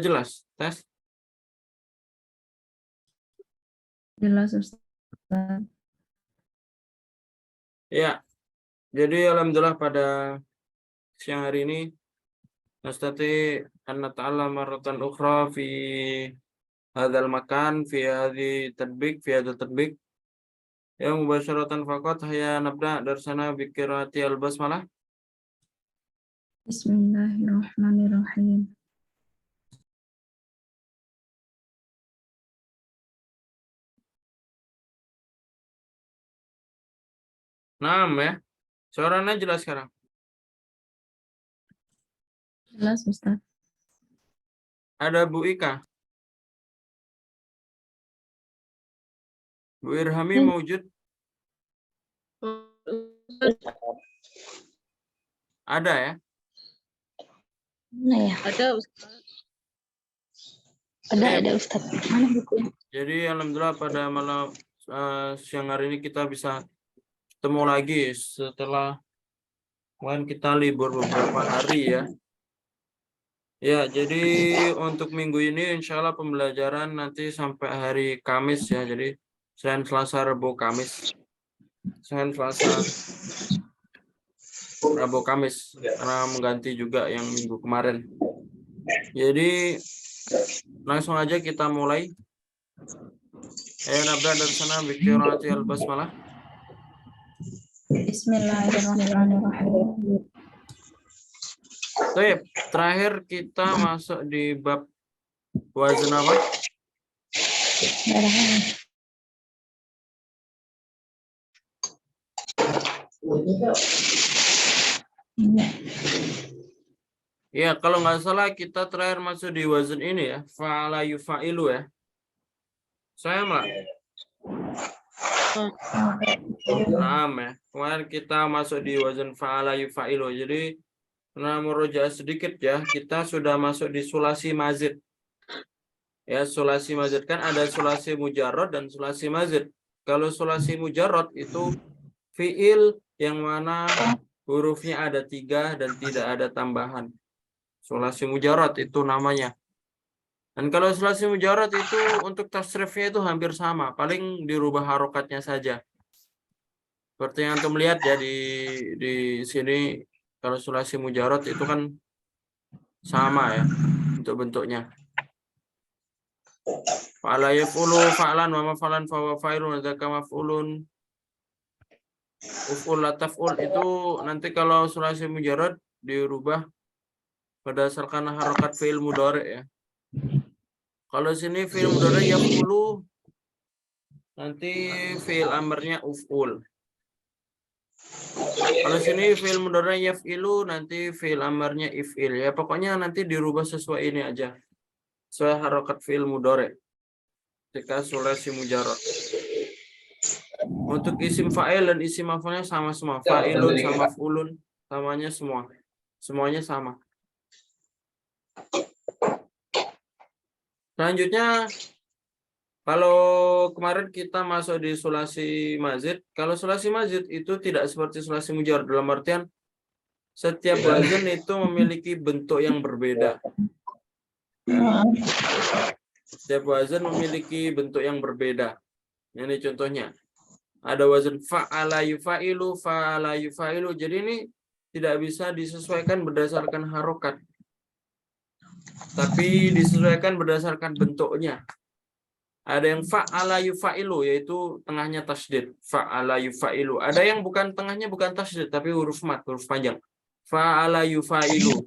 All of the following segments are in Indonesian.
Jelas, tes. Jelas Ustaz. Ya, jadi alhamdulillah pada siang hari ini nastati an nata'allam marratan ukhra fi hadzal makan fi hadzal tatbiq ya mubasharatan faqat haya nabda darsana bi qiraati al-basmalah. Bismillahirrahmanirrahim. Naam ya. Suaranya jelas sekarang. Jelas Ustaz. Ada Bu Ika. Bu Irhami mewujud? Ada ya? Mana ya? Ada Ustaz. Ada Ustaz. Mana bukunya? Jadi alhamdulillah pada malam siang hari ini kita bisa ketemu lagi setelah kemarin kita libur beberapa hari ya. Ya, jadi untuk minggu ini insya Allah pembelajaran nanti sampai hari Kamis ya. Jadi Senin, Selasa, Rabu, Kamis. Senin, Selasa, Rabu, Kamis. Karena mengganti juga yang minggu kemarin. Jadi langsung aja kita mulai. Nabda dari sana biqiraati al-basmalah. Bismillahirrahmanirrahim. Baik, terakhir kita masuk di bab wazn apa? Ya, kalau nggak salah kita terakhir masuk di wazn ini ya, fa'ala yufa'ilu ya. Saya Mbak. Naam ya. Kemarin kita masuk di wazn fa'ala yufa'ilu. Jadi karena merujuk sedikit ya, kita sudah masuk di sulasi mazid. Ya, sulasi mazid kan ada sulasi mujarrad dan sulasi mazid. Kalau sulasi mujarrad itu fi'il yang mana hurufnya ada 3 dan tidak ada tambahan. Sulasi mujarrad itu namanya. Dan kalau sulasi mujarrad itu untuk tasrifnya itu hampir sama, paling dirubah harokatnya saja. Seperti yang antum lihat ya di sini, kalau sulasi mujarrad itu kan sama ya untuk bentuknya. Fa'ala yaf'ulu fa'lan wa maf'alan fa huwa fa'ilun dzaka maf'ulun. Uf'ul la taf'ul itu nanti kalau sulasi mujarrad dirubah berdasarkan harokat fi'il mudhari' ya. Kalau sini fi'il mudhari' yaf'ulu, nanti fi'il amrnya uf'ul. Kalau sini fi'il mudhari' yaf'ilu, nanti fi'il amrnya if'il. Ya pokoknya nanti dirubah sesuai ini aja. Sesuai harokat fi'il mudhari' ketika sulasi mujarrad. Untuk isim fa'il dan isim maf'ulnya sama semua. Fa'ilun sama maf'ulun samanya semua. Semuanya sama. Selanjutnya, kalau kemarin kita masuk di sulasi mazid, kalau sulasi mazid itu tidak seperti sulasi mujarrad, dalam artian setiap wazn itu memiliki bentuk yang berbeda. Setiap wazn memiliki bentuk yang berbeda. Ini contohnya. Ada wazn fa'ala yufa'ilu, fa'ala yufa'ilu. Jadi ini tidak bisa disesuaikan berdasarkan harokat, tapi disesuaikan berdasarkan bentuknya. Ada yang fa'ala yufa'ilu, yaitu tengahnya tasydid. Fa'ala yufa'ilu. Ada yang bukan tengahnya bukan tasydid, tapi huruf mat, huruf panjang. Fa'ala yufa'ilu.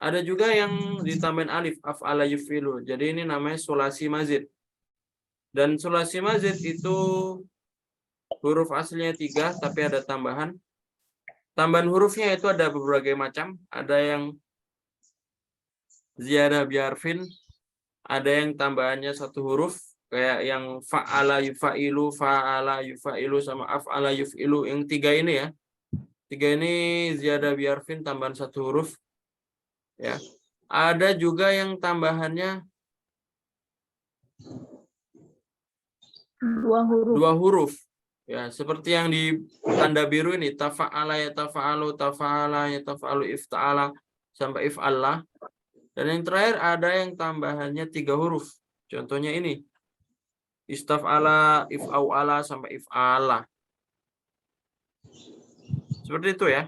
Ada juga yang ditambahin alif, af'ala yufi'ilu. Jadi ini namanya sulasi mazid. Dan sulasi mazid itu huruf aslinya 3, tapi ada tambahan. Tambahan hurufnya itu ada berbagai macam. Ada yang ziyadah biharfin, ada yang tambahannya 1 huruf, kayak yang fa'ala yufa'ilu sama af'ala yuf'ilu. Yang 3 ini ya. 3 ini ziyadah biharfin, tambahan 1 huruf. Ya. Ada juga yang tambahannya 2 huruf. Ya, seperti yang di tanda biru ini, tafa'ala ya tafa'alu, tafa'ala ya tafa'alu, ifta'ala sampai if'allah. Dan yang terakhir ada yang tambahannya 3 huruf. Contohnya ini. Istaf'ala, if'au'ala, sampai if'ala. Seperti itu ya.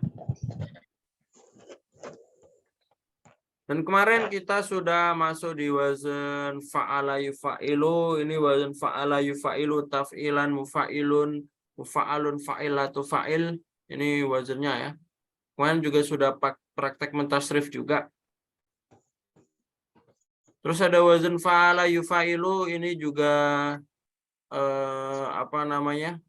Dan kemarin kita sudah masuk di wazan fa'ala yufa'ilu. Ini wazan fa'ala yufa'ilu taf'ilan mufa'ilun mufa'alun fa'ilatu fa'il. Ini wazannya ya. Kemarin juga sudah praktek mentasrif juga. Terus ada wazan fa'ala yufa'ilu. Ini juga apa namanya?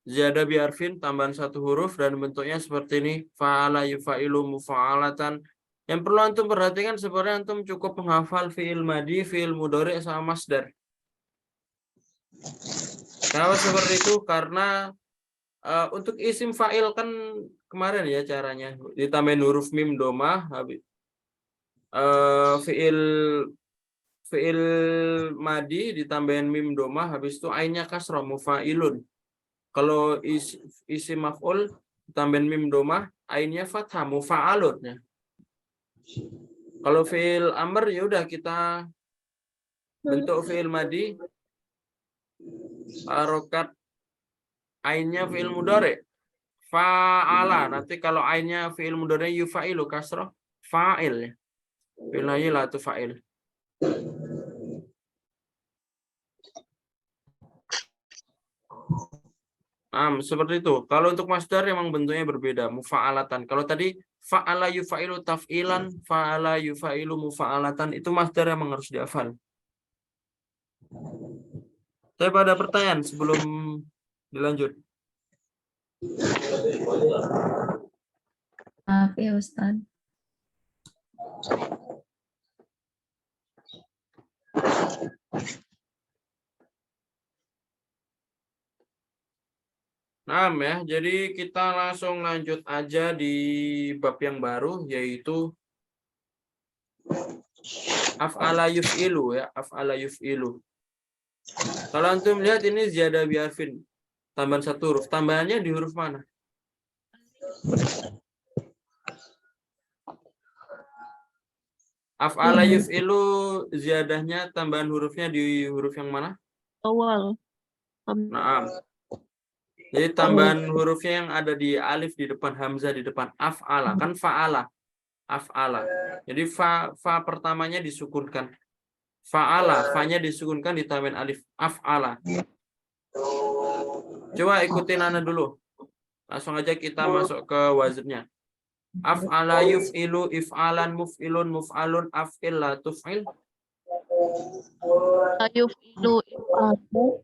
Ziyadah biarfin, tambahan 1 huruf dan bentuknya seperti ini. Fa'ala yufa'ilu mufa'alatan. Yang perlu antum perhatikan sebenarnya antum cukup menghafal fi'il madi, fi'il mudhari sama masdar. Kenapa seperti itu? Karena untuk isim fa'il kan kemarin ya caranya. Ditambahin huruf mim domah, habis fi'il madi ditambahin mim domah, habis itu ainnya kasrah mufa'ilun. Kalau isi maf'ul tambahin mim domah, ainnya fathah mufa'alun ya. Kalau fi'il amr ya udah kita bentuk fi'il madi harokat ainnya fi'il mudhari fa'ala. Nanti kalau ainnya fi'il mudhari yufa'ilu kasrah fa'il ya. Fi'il madi la tufa'il. Seperti itu. Kalau untuk masdar memang bentuknya berbeda, mufa'alatan. Kalau tadi fa'ala yufa'ilu taf'ilan, fa'ala yufa'ilu mufa'alatan, itu masdar yang harus dihafal. Saya pada pertanyaan sebelum dilanjut. Maaf ya Ustaz. Nah, ya, jadi kita langsung lanjut aja di bab yang baru, yaitu af'ala yuf'ilu ya, af'ala yuf'ilu. Kalau antum lihat ini ziyadah biarfin, tambahan 1 huruf. Tambahannya di huruf mana? Af'ala yuf'ilu ziyadahnya tambahan hurufnya di huruf yang mana? Awal. Nah, jadi tambahan hurufnya yang ada di alif di depan hamzah di depan af'ala, kan fa'ala. Af'ala. Jadi fa pertamanya disukunkan. Fa'ala, fa-nya disukunkan ditambahin alif. Af'ala. Coba ikutin Ana dulu. Langsung aja kita masuk ke wazannya. Af'ala yuf'ilu if'alan muf'ilun muf'alun af'il la tuf'il. Yuf'ilu if'alun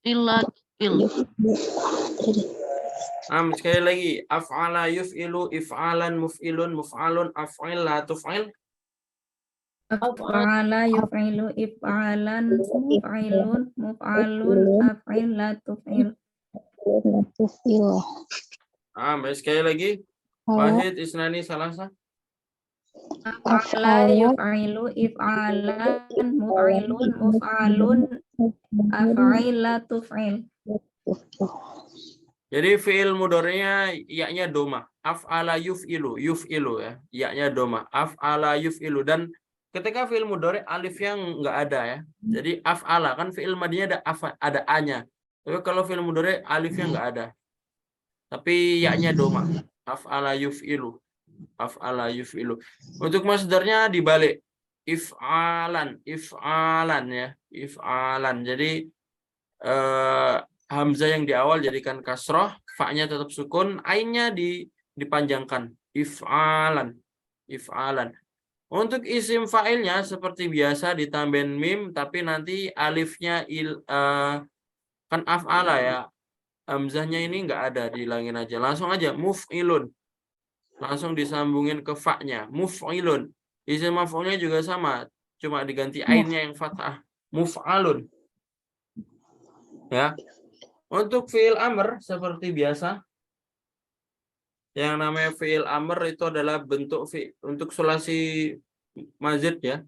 illa tuf'il. Sekali lagi. Af'ala yuf'ilu if'alan muf'ilun muf'alun af'il la tuf'il. Af'ala yuf'ilu if'alan muf'ilun muf'alun af'il la tuf'il. Sekali lagi. Wahid isnani salasa. Af'ala yuf'ilu if'alan muf'ilun muf'alun af'il la tuf'il. Jadi fi'il mudhari'nya ya-nya doma. Af'ala yuf'ilu, yuf'ilu ya. Ya-nya doma. Af'ala yuf'ilu. Dan ketika fi'il mudhari' alif yang enggak ada ya. Jadi af'ala kan fi'il madinya ada a-nya. Tapi kalau fi'il mudhari' alifnya enggak ada. Tapi ya-nya doma. Af'ala yuf'ilu. Af'ala yuf'ilu. Untuk masdarnya dibalik. If'alan, if'alan ya. If'alan. Jadi hamzah yang di awal jadikan kasroh, fa-nya tetap sukun, ainnya dipanjangkan. If'alan. If'alan. Untuk isim fa'ilnya seperti biasa ditambahin mim, tapi nanti alifnya kan af'ala ya. Hamzahnya ini enggak ada, dihilangin aja. Langsung aja muf'ilun. Langsung disambungin ke fa-nya. Muf'ilun. Isim maf'ulnya juga sama, cuma diganti ainnya yang fathah. Muf'alun. Ya. Untuk fi'il amr seperti biasa, yang namanya fi'il amr itu adalah bentuk untuk sulasi mazid ya.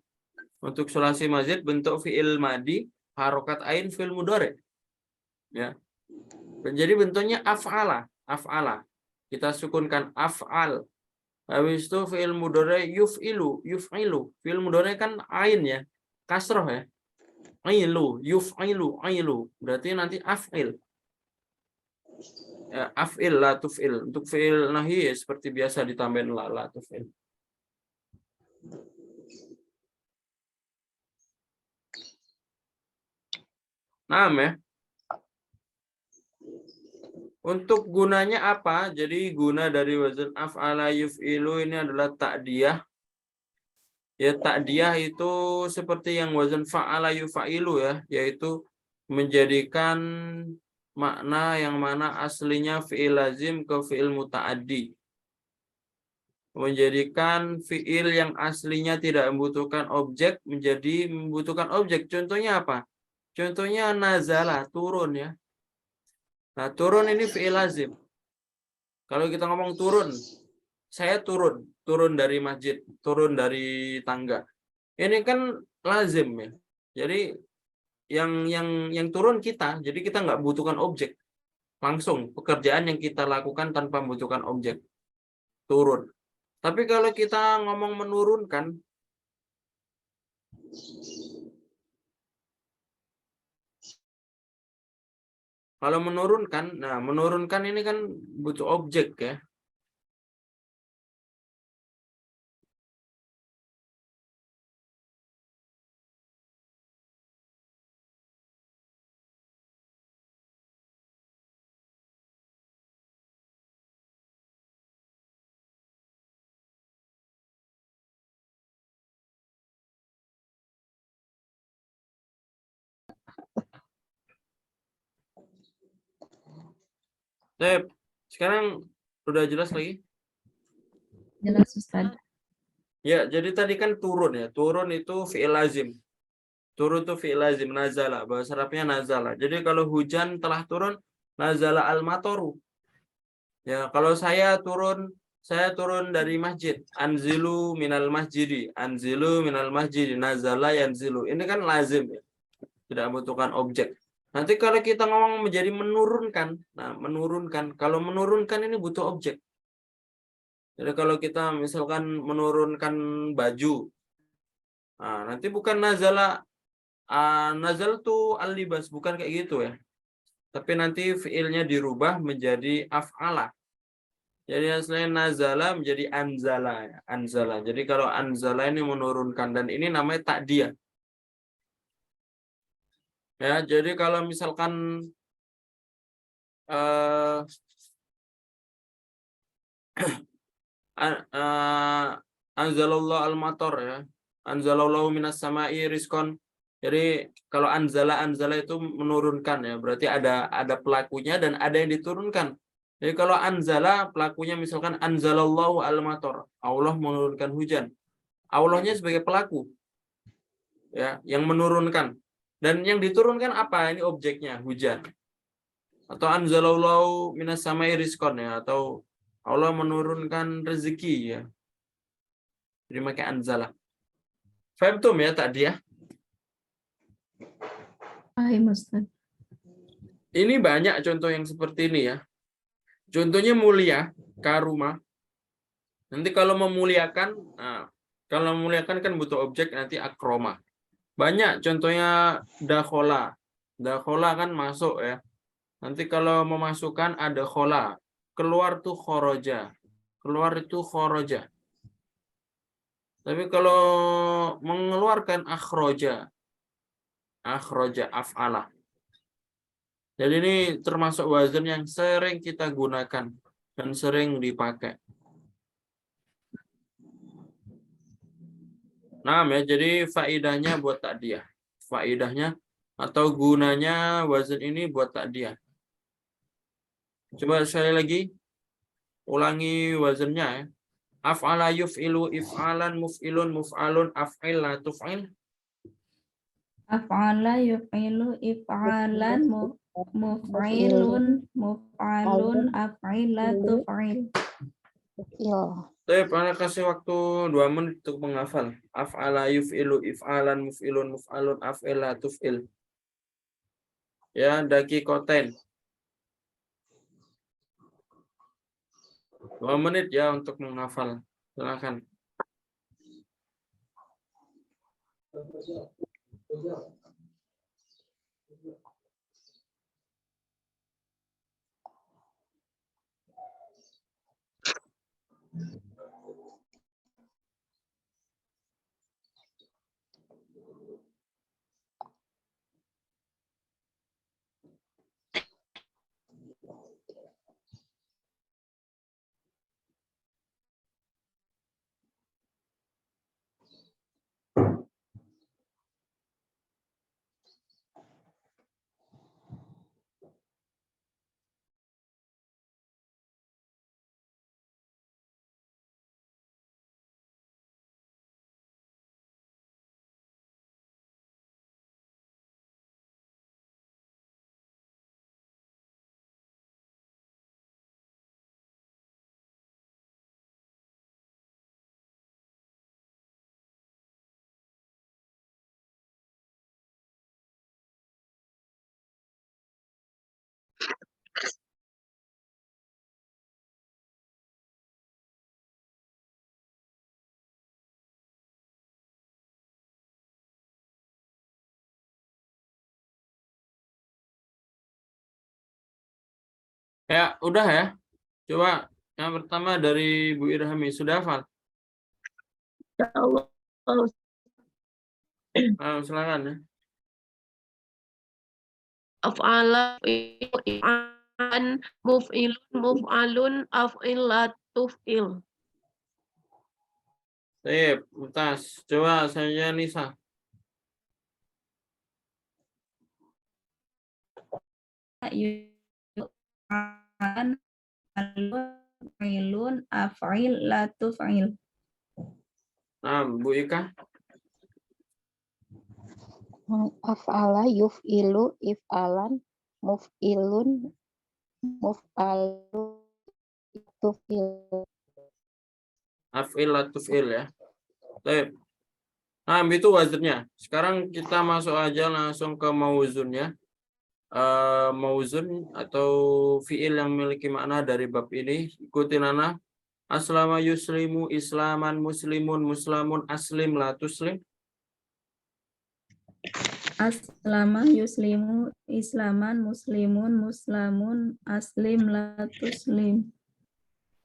Untuk sulasi mazid bentuk fi'il madi, harokat ain fi'il mudhari. Ya. Jadi bentuknya af'ala, af'ala. Kita sukunkan af'al. Habis itu fi'il mudhari yuf'ilu, yuf'ilu. Fi'il mudhari kan ain ya, kasroh ya. Ailu, yuf'ilu, ailu. Berarti nanti af'il. Ya, af'il la tuf'il. Untuk fi'il nahi ya, seperti biasa ditambahin la tuf'il. Nah, ya. Untuk gunanya apa? Jadi guna dari wazan af'ala yuf'ilu ini adalah ta'diyah. Ya, ta'diyah itu seperti yang wazan fa'ala yufa'ilu ya, yaitu menjadikan makna yang mana aslinya fi'il lazim ke fi'il muta'addi. Menjadikan fi'il yang aslinya tidak membutuhkan objek menjadi membutuhkan objek. Contohnya apa? Contohnya nazala, turun ya. Nah, turun ini fi'il lazim. Kalau kita ngomong turun, saya turun dari masjid, turun dari tangga. Ini kan lazim ya. Jadi yang turun kita, jadi kita nggak butuhkan objek. Langsung pekerjaan yang kita lakukan tanpa membutuhkan objek. Turun. Tapi kalau kita ngomong menurunkan, kalau menurunkan, nah menurunkan ini kan butuh objek ya. Sekarang udah jelas lagi? Jelas Ustaz. Ya, jadi tadi kan turun ya. Turun itu fi'il lazim. Turun itu fi'il lazim, nazala. Bahasa Arabnya nazala. Jadi kalau hujan telah turun, nazala al-matoru. Ya, kalau saya turun dari masjid. Anzilu minal masjidi. Anzilu minal masjidi. Nazala yanzilu. Ini kan lazim ya. Tidak membutuhkan objek. Nanti kalau kita ngomong menjadi menurunkan. Nah, menurunkan. Kalau menurunkan ini butuh objek. Jadi kalau kita misalkan menurunkan baju. Nah, nanti bukan nazala. Nazal tuh al-libas. Bukan kayak gitu ya. Tapi nanti fiilnya dirubah menjadi af'ala. Jadi aslinya nazala menjadi anzala ya. Anzala. Jadi kalau anzala ini menurunkan dan ini namanya ta'diyah. Ya, jadi kalau misalkan anzalallahu al-matar ya. Anzalallahu minas sama'i rizqan. Jadi kalau anzala itu menurunkan ya. Berarti ada pelakunya dan ada yang diturunkan. Jadi kalau anzala pelakunya misalkan anzalallahu al-matar. Allah menurunkan hujan. Allahnya sebagai pelaku. Ya, yang menurunkan. Dan yang diturunkan apa? Ini objeknya, hujan. Atau anzalallahu minas sama'i rizqan ya, atau Allah menurunkan rezeki ya. Jadi pakai anzala. Faham ya tadi ya? Paham Ustaz. Ini banyak contoh yang seperti ini ya. Contohnya mulia, karuma. Nanti kalau memuliakan, nah, kalau memuliakan kan butuh objek, nanti akroma. Banyak contohnya dakhola. Dakhola kan masuk ya. Nanti kalau memasukkan ada khola. Keluar tuh khoroja. Keluar itu khoroja. Tapi kalau mengeluarkan akhroja. Akhroja af'ala. Jadi ini termasuk wazan yang sering kita gunakan. Dan sering dipakai. Nah, ya, jadi faidahnya buat ta'diyah. Faidahnya atau gunanya wazan ini buat ta'diyah. Coba sekali lagi. Ulangi wazannya ya. Af'ala yuf'ilu if'alan muf'ilun muf'alun af'il la tuf'il. Af'ala yuf'ilu if'alan muf'ilun muf'alun af'ila tuf'il. Baik, Anda kasih waktu 2 menit untuk menghafal. Af'ala yuf'ilu if'alan muf'ilun muf'alun af'il la tuf'il. Ya, dakikoten. 2 menit ya untuk menghafal. Silakan. Ya, udah ya. Coba yang pertama dari Bu Irhami, sudah hafal? Ya Allah. Silakan ya. Af'ala if'an muf'ilun muf'alun af'ila tuf'il. Sip, Mumtaz. Coba saya Nisa. Yuf'alan fa'ilun af'il la tuf'il. Nah, Bu Ika. Af'ala yuf'ilu if'alan muf'ilun muf'alun tuf'il. Af'il la tuf'il ya. Sip. Nah, itu wazirnya. Sekarang kita masuk aja langsung ke mauzunnya. Mauzun atau fi'il yang memiliki makna dari bab ini. Ikutin Nana. Aslama yuslimu islaman muslimun muslamun aslim la tuslim. Aslama yuslimu islaman muslimun muslamun aslim la tuslim.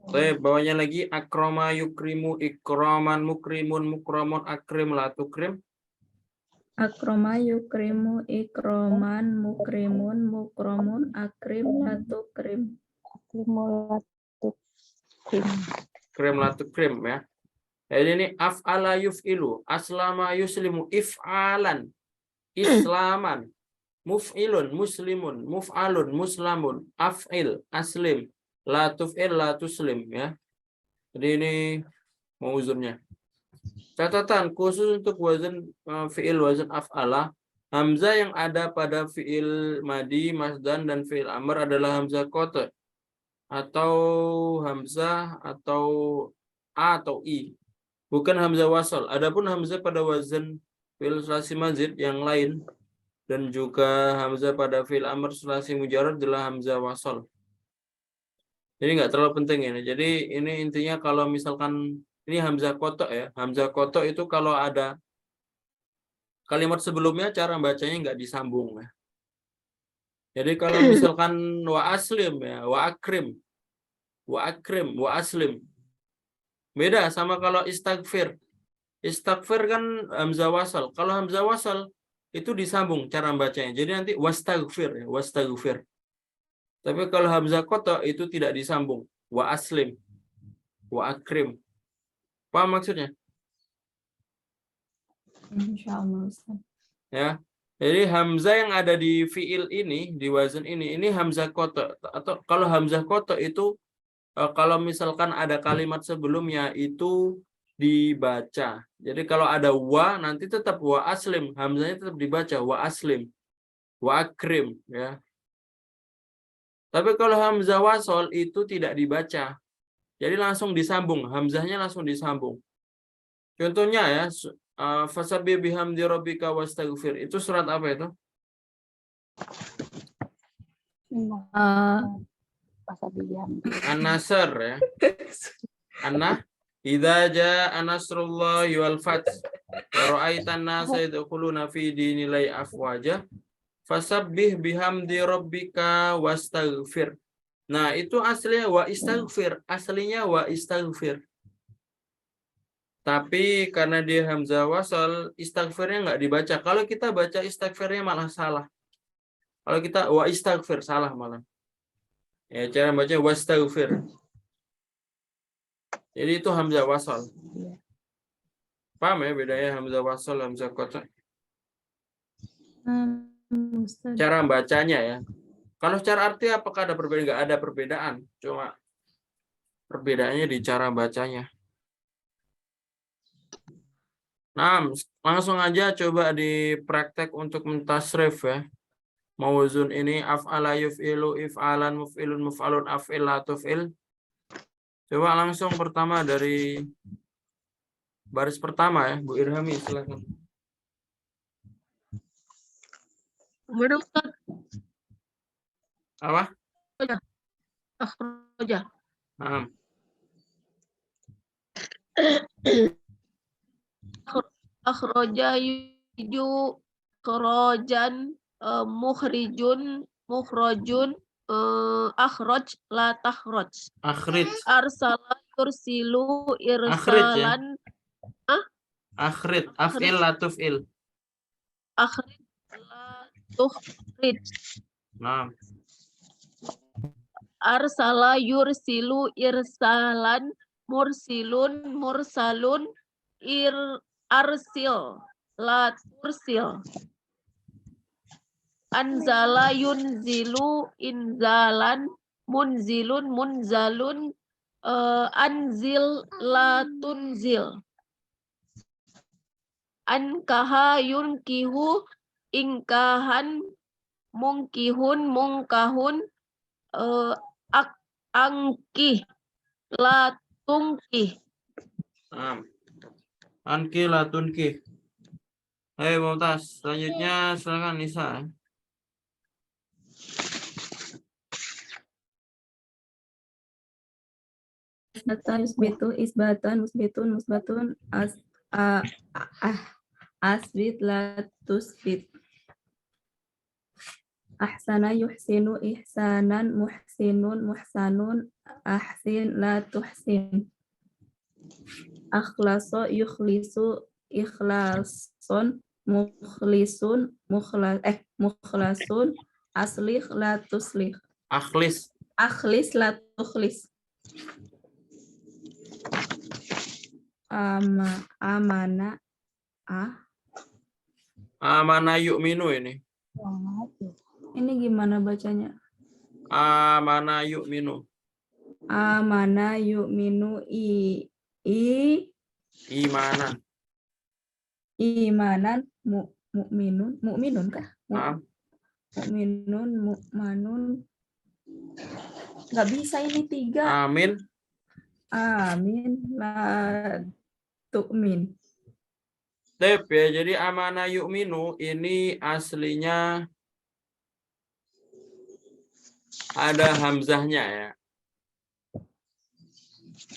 Baik, bawahnya lagi akroma yukrimu ikraman mukrimun mukramun akrim la tukrim. Akroma yukrimu ikroman mukrimun mukramun akrim la tukrim. Krim la tukrim ya. Jadi ini af'ala yuf'ilu aslama yuslimu if'alan islaman muf'ilun muslimun muf'alun muslamun af'il aslim la tuf'il la tuslim ya. Jadi ini mauzunnya. Catatan khusus untuk wazan fi'il wazan af'ala, hamzah yang ada pada fi'il madi, masdan dan fi'il amr adalah hamzah qata atau hamzah atau a atau i, bukan hamzah wasal. Adapun hamzah pada wazan fi'il sulasi mazid yang lain dan juga hamzah pada fi'il amr sulasi mujarrad adalah hamzah wasal. Jadi nggak terlalu penting ini. Jadi ini intinya kalau misalkan ini hamzah kotok ya. Hamzah kotok itu kalau ada kalimat sebelumnya cara bacanya nggak disambung ya. Jadi kalau misalkan wa aslim ya, wa akrim, wa aslim. Beda sama kalau istaghfir. Istaghfir kan hamzah wasal. Kalau hamzah wasal itu disambung cara bacanya. Jadi nanti wastaghfir ya, wastaghfir. Tapi kalau hamzah kotok itu tidak disambung. Wa aslim, wa akrim. Paham maksudnya? Insyaallah Ustaz. Ya. Jadi hamzah yang ada di fiil ini, di wazan ini hamzah kotok. Atau kalau hamzah kotok itu kalau misalkan ada kalimat sebelumnya itu dibaca. Jadi kalau ada wa nanti tetap wa aslim, hamzahnya tetap dibaca wa aslim, wa akrim ya. Tapi kalau hamzah wasol itu tidak dibaca. Jadi langsung disambung, hamzahnya langsung disambung. Contohnya ya, fasabbih bihamdi rabbika wastaghfir. Itu surat apa itu? Fasabbih bihamdi. An-Nasr ya. Idza jaa nasrullahi wal fath wa ra'aitan nasa yadkhuluna fi dinillahi afwaja fasabbih bihamdi rabbika wastaghfir. Nah, itu aslinya wa istaghfir, aslinya wa istaghfir. Tapi karena dia hamzah wasal, istaghfirnya nggak dibaca. Kalau kita baca istaghfirnya malah salah. Kalau kita wa istaghfir salah malah. Ya, cara baca wastaghfir. Jadi itu hamzah wasal. Paham ya bedanya hamzah wasal, hamzah qat'ah? Ustaz. Cara bacanya ya. Kalau secara arti apakah ada perbedaan? Nggak ada perbedaan. Cuma perbedaannya di cara bacanya. Nah, langsung aja coba dipraktek untuk mentasrif ya. Mawzun ini af'ala yuf'ilu if'alan muf'ilun muf'alun af'il la tuf'il. Coba langsung pertama dari baris pertama ya, Bu Irhami silakan. Menurut Apa? akhraja. Nah, Akhraja yuju kharajan mukhrijun mukhrajun akhraj la takhraj. akhrij. Arsala yursilu Akhrij ya. irsalan Akhrij, af'il la tuf'il. akhrij la tukhrij. Nah, Arsala yursilu irsalan mursilun mursalun arsil la tursil. Anzala yunzilu inzalan munzilun munzalun anzil la tunzil. Ankaha yunkihu ingkahan mungkihun mungkahun angkih la tungkih. nah. Anki la tunki. Hei Mumtaz, selanjutnya silakan Nisa. Isbatan yusbitu isbatan musbitun musbatun asbit la tusbit. Ahsana yuhsinu ihsanan muhsinun muhsanun ahsin la tuhsin. Akhlaso yukhlisu ikhlason mukhlisun mukhlasun aslih la tuslih. Akhlis. Akhlis la tukhlis. Amana Amana yu'minu ini. ini gimana bacanya? Amana yu'minu. Amana yu'minu Imanan. imanan mu'minun kah? Nah, Mu'minun mu'manun nggak bisa ini 3. amin. Amin la tu'min. Tep ya, jadi amana yu'minu ini aslinya ada hamzahnya ya.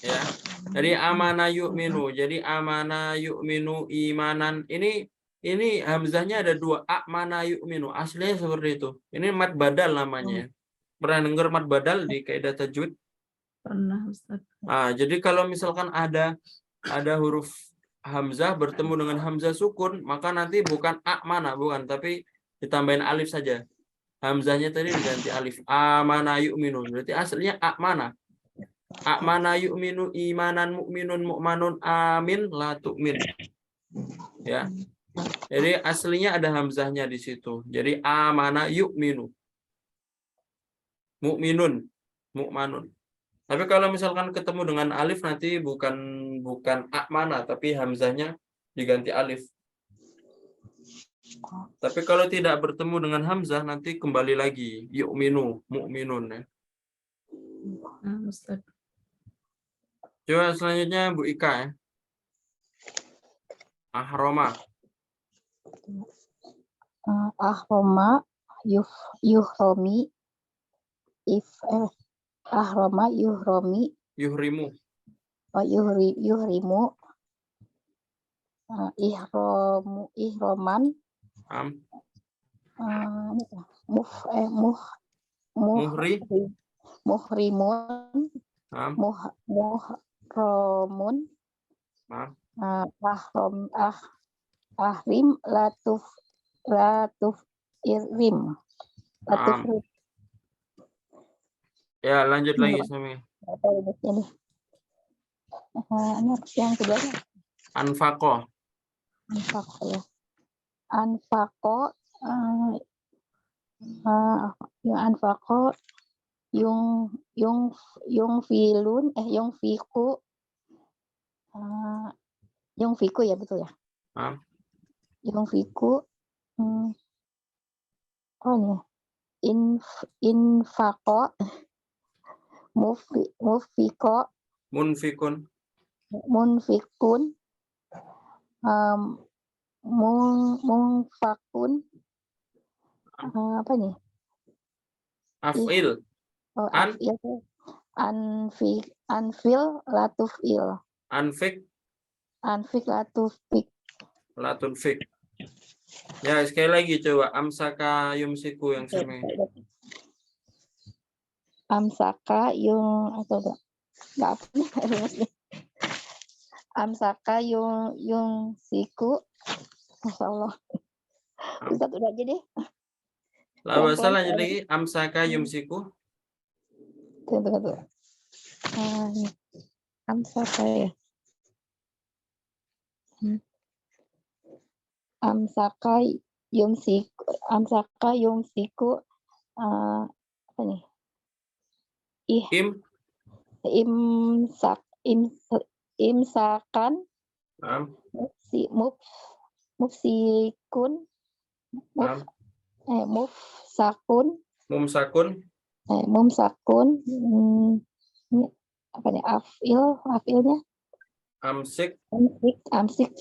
Ya. Jadi amana yu'minu. Jadi amana yu'minu imanan. Ini hamzahnya ada 2. Amana yu'minu. Aslinya seperti itu. Ini mad badal namanya. Pernah dengar mad badal di kaidah tajwid? Pernah Ustaz. Jadi kalau misalkan ada huruf hamzah bertemu dengan hamzah sukun, maka nanti bukan amana, bukan, tapi ditambahin alif saja. Hamzahnya tadi diganti alif. Amana yu'minu. Berarti aslinya amana. Amana yu'minu imanan mu'minun mu'manun amin la tu'min. Ya. Jadi aslinya ada hamzahnya di situ. Jadi amana yu'minu. Mu'minun, mu'manun. Tapi kalau misalkan ketemu dengan alif nanti bukan amana, tapi hamzahnya diganti alif. Tapi kalau tidak bertemu dengan hamzah nanti kembali lagi yu'minu, mu'minun ya. Ustaz. Coba selanjutnya Bu Ika ya. Ahroma. Ahroma yuhromi ahroma yuhromi yuhrimu. yuhrimu ihroman Am. Muhri. muhrimun Am. muhromun Am. ahrim latuf irim latuf Am. Ya, lanjut lagi Sami. ini yang kedua Anfaqo. anfaqo ya anfaqo yang anfaqo yung fiku yung fiku ya betul ya Am. yung fiku ini infaqo mufiko Munfikun. munfikun mungfakun apa nih Af'il. An. anfil latufil Anfik. anfik latufik Latunfik. Ya, sekali lagi coba. Amsaka yumsiku yang Sami. amsaka yung atau nggak apa nih amsaka yung siku Masya Allah Ustaz udah aja deh Bahasa lanjut lagi. Amsaka yumsiku. Tunggu. Amsaka ya. Amsaka yumsiku apa nih? Imsakan mufsikun mumsakun ini apa nih afilnya Amsik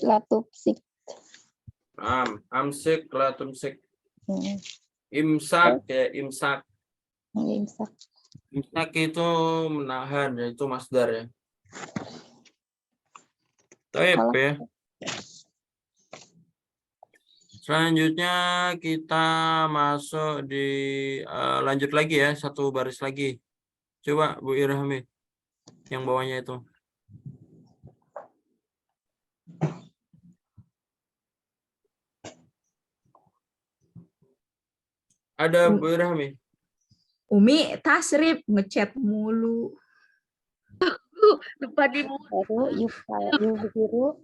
latupsik amsik latumsik. Imsak ya imsak. Imsak itu menahan ya, itu masdar ya. Baik ya. Selanjutnya kita masuk di lanjut lagi ya, satu baris lagi. Coba Bu Irhami yang bawahnya itu. Ada Bu Irhami. Umi tasrif ngechat mulu. Lupa di yuhiru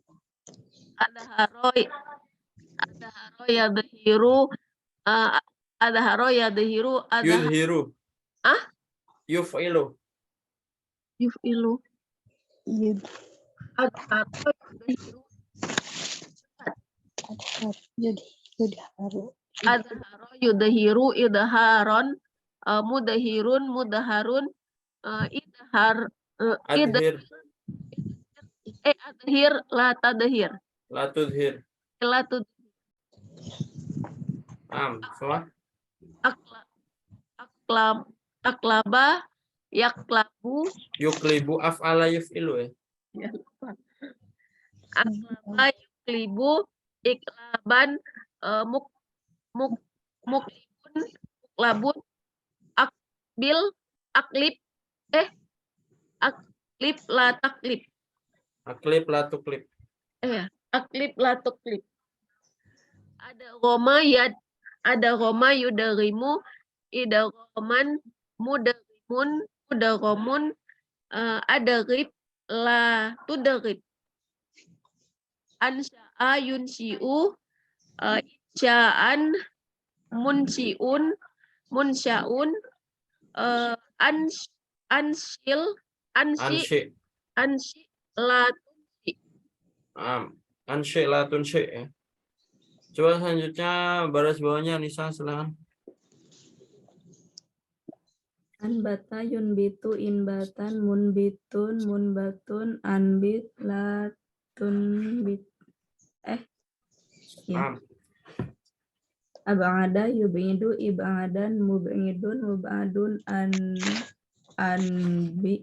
ada haroi yadhiru ada haro yadhiru ada Yudhiru. Yuf'ilu. yufilu ada haro yudharu ada haro yudhiru idharon mudahirun mudaharun idhar Adhir. adhir la tadhir Latudhir. la tudhir Semua. aklaba yaklabu Yuklibu af'ala yuf'ilu ya. aklaba yuklibu iklaban muklibun muklabun aklib la taklib Aklib latuklib. aklib la tuklib ada Roma yudarimu idaroman mudaromun adarib la tudarib ansya'a yunsi'u insya'an munsyaun ansi la tunsi Ansyi latunsi ya. Coba selanjutnya baris bawahnya Nisa silakan. Anbata yunbitu inbatan munbitun munbatun anbit latunbit ab'ada yubidu ib'adan mub'idun mub'adun anbi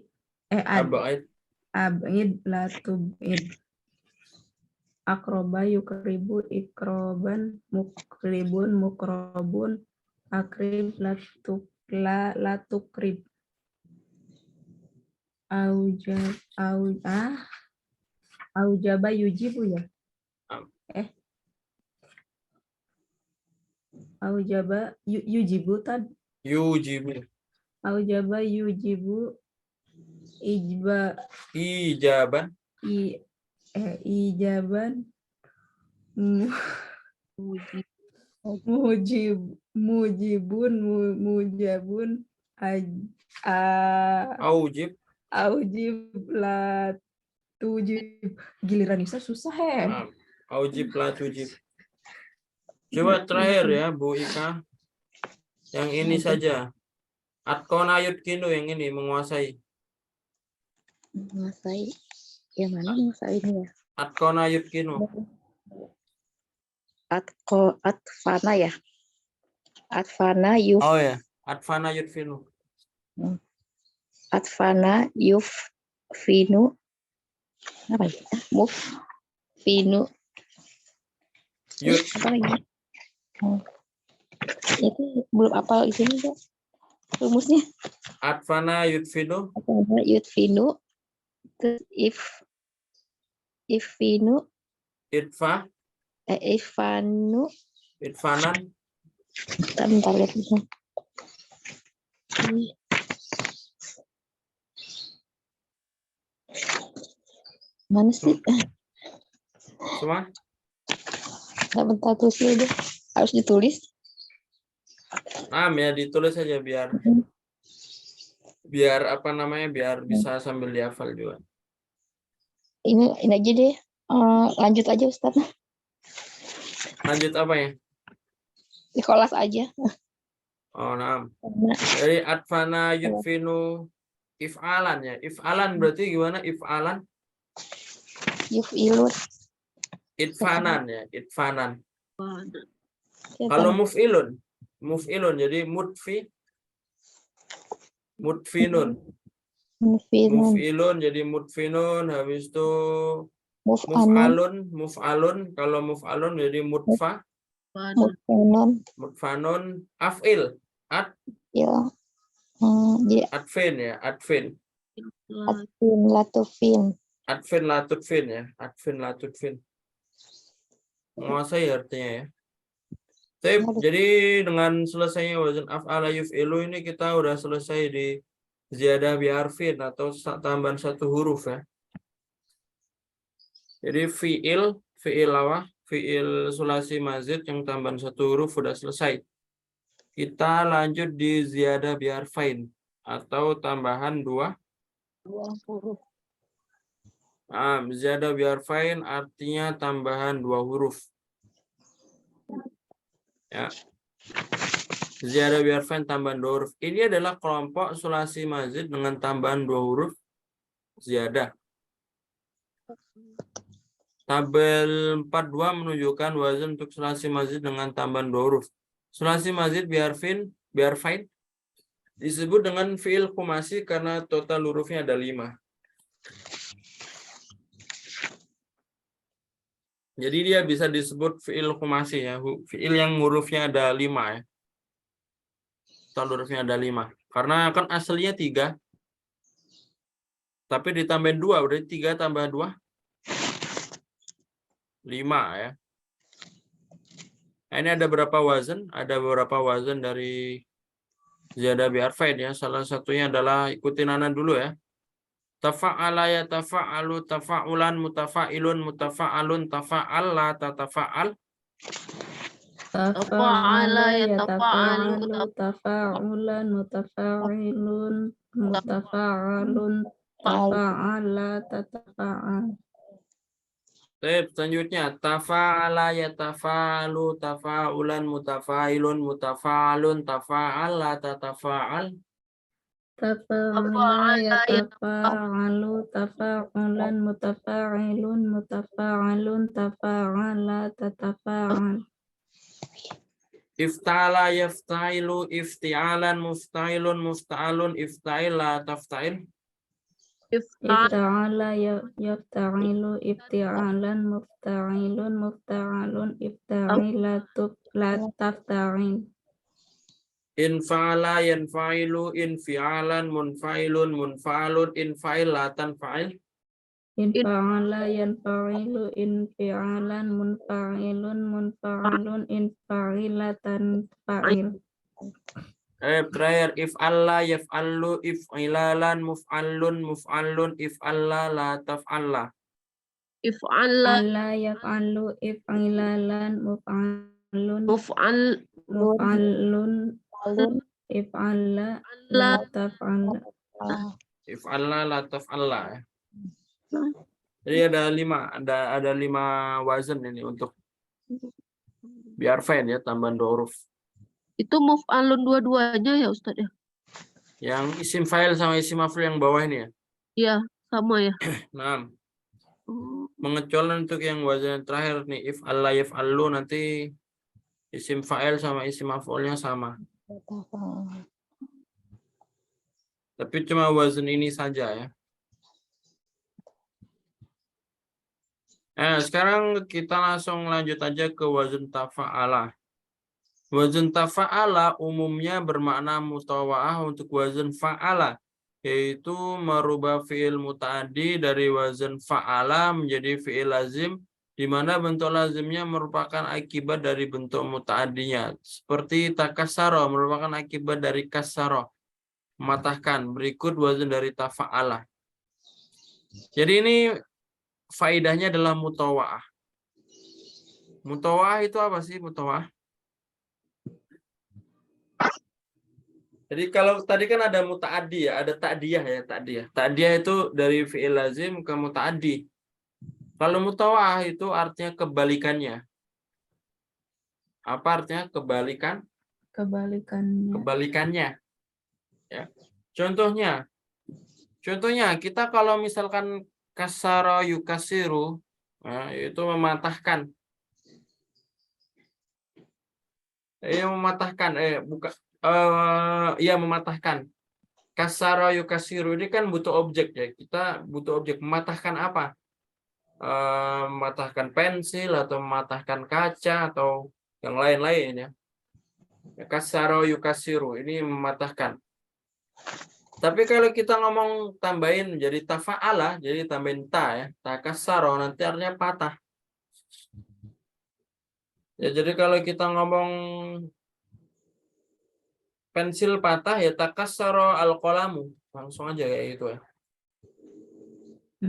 Ab'id. abid la tubid. Akroba yukribu ikroban, mukribun mukrobun, akrib la tukrib. Aujaba yujibu ya. Aujaba yujibu tad. Yujibu. Aujaba yujibu Ijaban. ijaban mujibun Aujib. aujib la tujib. Giliran Nisa susah ya. Aujib la tujib. Coba terakhir ya Bu Ika. Yang ini saja. Atkona yutkinu yang ini menguasai. Menguasai. Yang mana menguasai ini ya? Atkona yutkinu. Atfana ya. Atfana Oh ya, atfana yutfinu. Atfana yufinu. Apa ya? Mufinu. Yut. Apa lagi? Itu belum apal isinya kok. Rumusnya. Atfana yutfinu. Atfana yutfinu. Terus ifinu. Itfa. Ifanu. Itfanan. Bentar lihat bisa. Mana sih? Semua? Nggak bentar tulis dulu. Harus ditulis. Ya ditulis saja biar apa namanya, biar bisa sambil dihafal juga. Ini aja deh. Lanjut aja Ustaz. Lanjut apa ya? Di kelas aja. Oh, Dari atfana yutfinu if'alan ya. If'alan berarti gimana? If'alan? Yufilun. Itfanan ya. Itfanan. Kalau muf'ilun jadi mutfinun. Muf'ilun jadi mutfinun, habis itu muf'alun. Kalau muf'alun jadi mutfanun, af'il. Ya. Atfin ya, atfin. Latufin. Atfin latutfin ya, atfin latutfin. Menguasai artinya ya. Jadi dengan selesainya wazan af'ala yuf'ilu ini kita udah selesai di ziyadah biharfin atau tambahan satu huruf ya. Jadi fi'il sulasi mazid yang tambahan satu huruf udah selesai. Kita lanjut di ziyadah biharfain atau tambahan dua huruf. Ziyadah biharfain artinya tambahan dua huruf. Ya. Ziyadah biharfain tambahan dua huruf. Ini adalah kelompok sulasi mazid dengan tambahan dua huruf ziyadah. Tabel 42 menunjukkan wazan untuk sulasi mazid dengan tambahan dua huruf. Sulasi mazid biharfain disebut dengan fi'il khumasi karena total hurufnya ada 5. Jadi dia bisa disebut fi'il khumasi ya, fi'il yang hurufnya ada 5 ya. Total hurufnya ada 5. Karena kan aslinya 3. Tapi ditambahin 2, berarti 3 tambah 2 5 ya. Nah, ini ada berapa wazan? Ada beberapa wazan dari ziyadah biharfain ya. Salah satunya adalah ikutin Nana dulu ya. Tafa'ala ya tafa'alu tafa'ulan mutafa'ilun mutafa'alun tafa'al la tatafa'al. Tafa'ala yatafa'alu tafa'ulan mutafa'ilun mutafa'alun tafa'ala tatafa'al. Selanjutnya tafa'ala yatafa'alu tafa'ulan mutafa'ilun mutafa'alun tafa'al la tatafa'al. Tafa'ala yatafa'alu tafa'ulan mutafa'ilun mutafa'alun tafa'ala tatafa'al. Ifta'ala yafta'ilu, ifti'alan, mufta'ilun, mufta'alun, ifta'il la tafta'il. Ifta'ala yafta'ilu, ifti'alan, mufta'ilun, mufta'alun, ifta'ila la tafta'il. Infa'ala yanfa'ilu, infi'alan, munfa'ilun, munfa'alun, infa'il la tanfa'il. Infa'ala yanfa'ilu, infi'alan, munfa'ilun, munfa'alun, infa'ilatan fa'il. Terakhir if'alla yaf'allu, if'ilalan, muf'allun, muf'allun, if'alla la taf'alla. If'ala Alla yaf'alu, if'ilalan, muf'alun, muf'al muf'alun, Alun. if'alla la la taf'al. If'alla la taf'alla. Jadi ada 5 wazan ini untuk biar fine ya, tambahan 2 huruf. itu muf'alun dua-duanya ya Ustaz ya? Yang isim fa'il sama isim maf'ul yang bawah ini ya. Iya, sama ya. Nah, Oh, mengecuali untuk yang wazan terakhir nih, if'alla yaf'allu, nanti isim fa'il sama isim maf'ulnya sama. Tapi cuma wazan ini saja ya. Sekarang kita langsung lanjut aja ke wazan tafa'ala. Wazan tafa'ala umumnya bermakna mutawa'ah untuk wazan fa'ala, yaitu merubah fi'il muta'addi dari wazan fa'ala menjadi fi'il lazim, di mana bentuk lazimnya merupakan akibat dari bentuk muta'addinya. Seperti takassara merupakan akibat dari kassara, mematahkan. Berikut wazan dari tafa'ala. Jadi ini faidahnya adalah mutawa'ah. Mutawa'ah itu apa sih mutawa'ah? Jadi kalau tadi kan ada muta'addi ya, ada ta'diyah ya, ta'diyah. Ta'diyah itu dari fi'il lazim ke muta'addi. Kalau mutawa'ah itu artinya kebalikannya. Apa artinya kebalikan? Kebalikannya. Kebalikannya. Ya. Contohnya kita kalau misalkan kasara yukasiru, itu mematahkan. Mematahkan. Kasara yukasiru ini kan butuh objek ya. Kita butuh objek. Mematahkan apa? Mematahkan pensil atau mematahkan kaca atau yang lain-lain ya. Kasara yukasiru ini mematahkan. Tapi kalau kita ngomong tambahin jadi tafa'ala, jadi tambahin ta ya. Takasaro nanti artinya patah. Ya, jadi kalau kita ngomong pensil patah ya takassaro al-qalamu, langsung aja kayak gitu ya.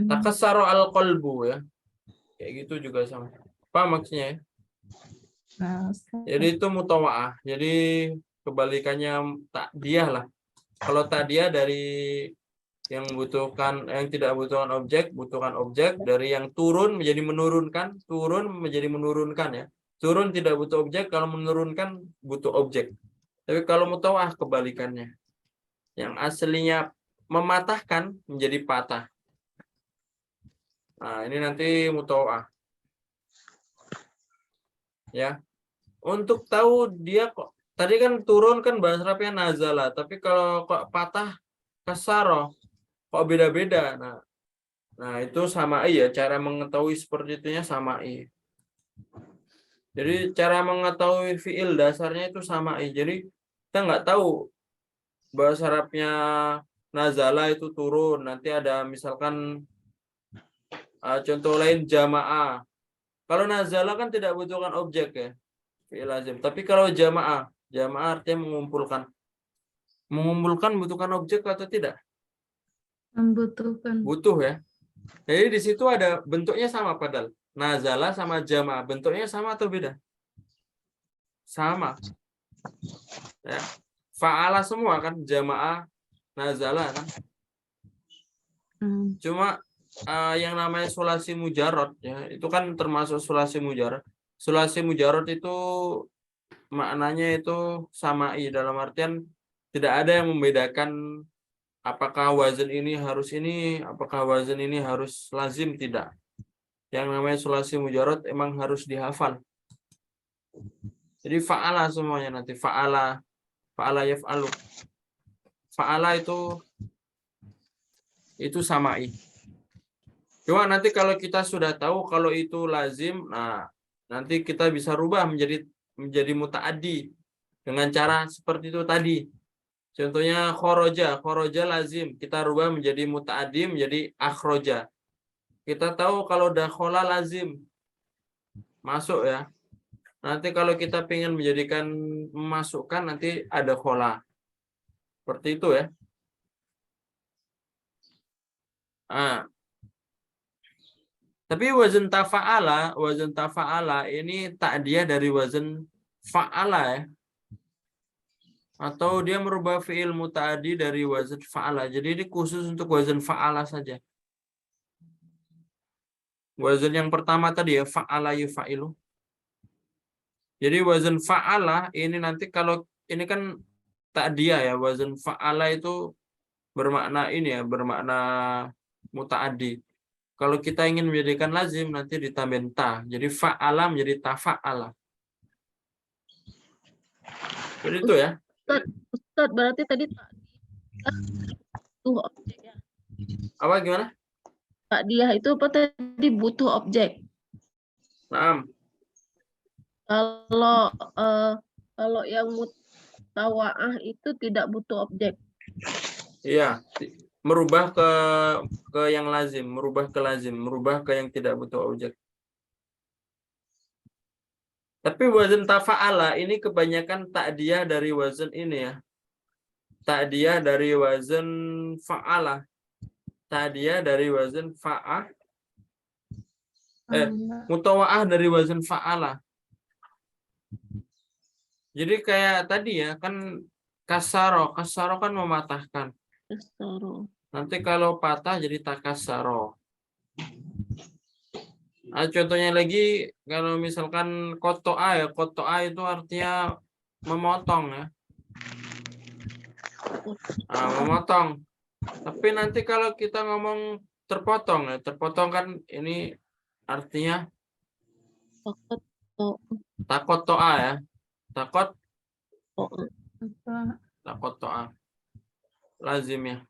Takassaro al-qalbu ya. Kayak gitu juga sama. Apa maksudnya ya? Jadi itu mutawa'ah. Jadi kebalikannya ta'diyah lah. Kalau ta'diyah dari yang tidak butuhkan objek, dari yang turun menjadi menurunkan ya. Turun tidak butuh objek, kalau menurunkan butuh objek. Tapi kalau mutawa'ah kebalikannya. Yang aslinya mematahkan menjadi patah. Nah, ini nanti mutawa'ah. Ya. Untuk tahu dia kok tadi kan turun kan bahasa Arabnya nazala, tapi kalau kok patah kasaro kok beda-beda. Nah, itu sama'i ya, cara mengetahui seperti itunya sama'i. Jadi cara mengetahui fiil dasarnya itu sama'i. Jadi kita nggak tahu bahasa Arabnya nazala itu turun. Nanti ada misalkan contoh lain jama'ah. Kalau nazala kan tidak butuhkan objek ya, fiil lazim. Tapi kalau jama'ah artinya mengumpulkan. Mengumpulkan butuhkan objek atau tidak? Membutuhkan. Butuh ya. Jadi di situ ada bentuknya sama padahal. Nazala sama jama'ah bentuknya sama atau beda? Sama. Ya. Fa'ala semua kan, jama'ah, nazala kan. Cuma yang namanya sulasi mujarrad ya, itu kan termasuk sulasi mujarrad. Sulasi mujarrad itu maknanya itu sama'i, dalam artian tidak ada yang membedakan apakah wazan ini harus ini, apakah wazan ini harus lazim, tidak. Yang namanya sulasi mujarrad emang harus dihafal. Jadi fa'ala semuanya nanti. Fa'ala yaf'alu. Fa'ala itu sama'i. Cuma nanti kalau kita sudah tahu kalau itu lazim, nah nanti kita bisa rubah menjadi muta'addi dengan cara seperti itu tadi. Contohnya khoroja lazim, kita rubah menjadi muta'addi menjadi akhroja. Kita tahu kalau dakhola lazim, masuk ya. Nanti kalau kita ingin menjadikan memasukkan, nanti ada khola. Seperti itu ya. Tapi wazan tafa'ala ini ta'diyah dari wazan fa'ala ya. Atau dia merubah fi'il muta'addi dari wazan fa'ala. Jadi ini khusus untuk wazan fa'ala saja. Wazan yang pertama tadi ya, fa'ala yufa'ilu. Jadi wazan fa'ala ini nanti kalau ini kan ta'diyah ya, wazan fa'ala itu bermakna ini ya, bermakna muta'addi. Kalau kita ingin menjadikan lazim nanti ditambahin ta. Jadi fa'ala menjadi tafa'ala. Jadi itu ya. Ustaz, berarti tadi butuh objek ya. Apa gimana? Takdiyah itu apa tadi, butuh objek. Naam. Kalau yang mutawa'ah itu tidak butuh objek. Iya, merubah ke yang lazim, merubah ke yang tidak butuh objek. Tapi wazan tafa'ala ini kebanyakan ta'diyah dari wazan ini ya. Ta'diyah dari wazan fa'ala. Ta'diyah dari wazan fa'ah. Mutawa'ah dari wazan fa'ala. Jadi kayak tadi ya, kan kasaro kan mematahkan. Nanti kalau patah jadi takasaro. Nah, contohnya lagi kalau misalkan koto'a itu artinya memotong ya. Nah, memotong. Tapi nanti kalau kita ngomong terpotong ya, terpotong kan ini artinya takot to'a ya. Takot to'a. Lazim ya.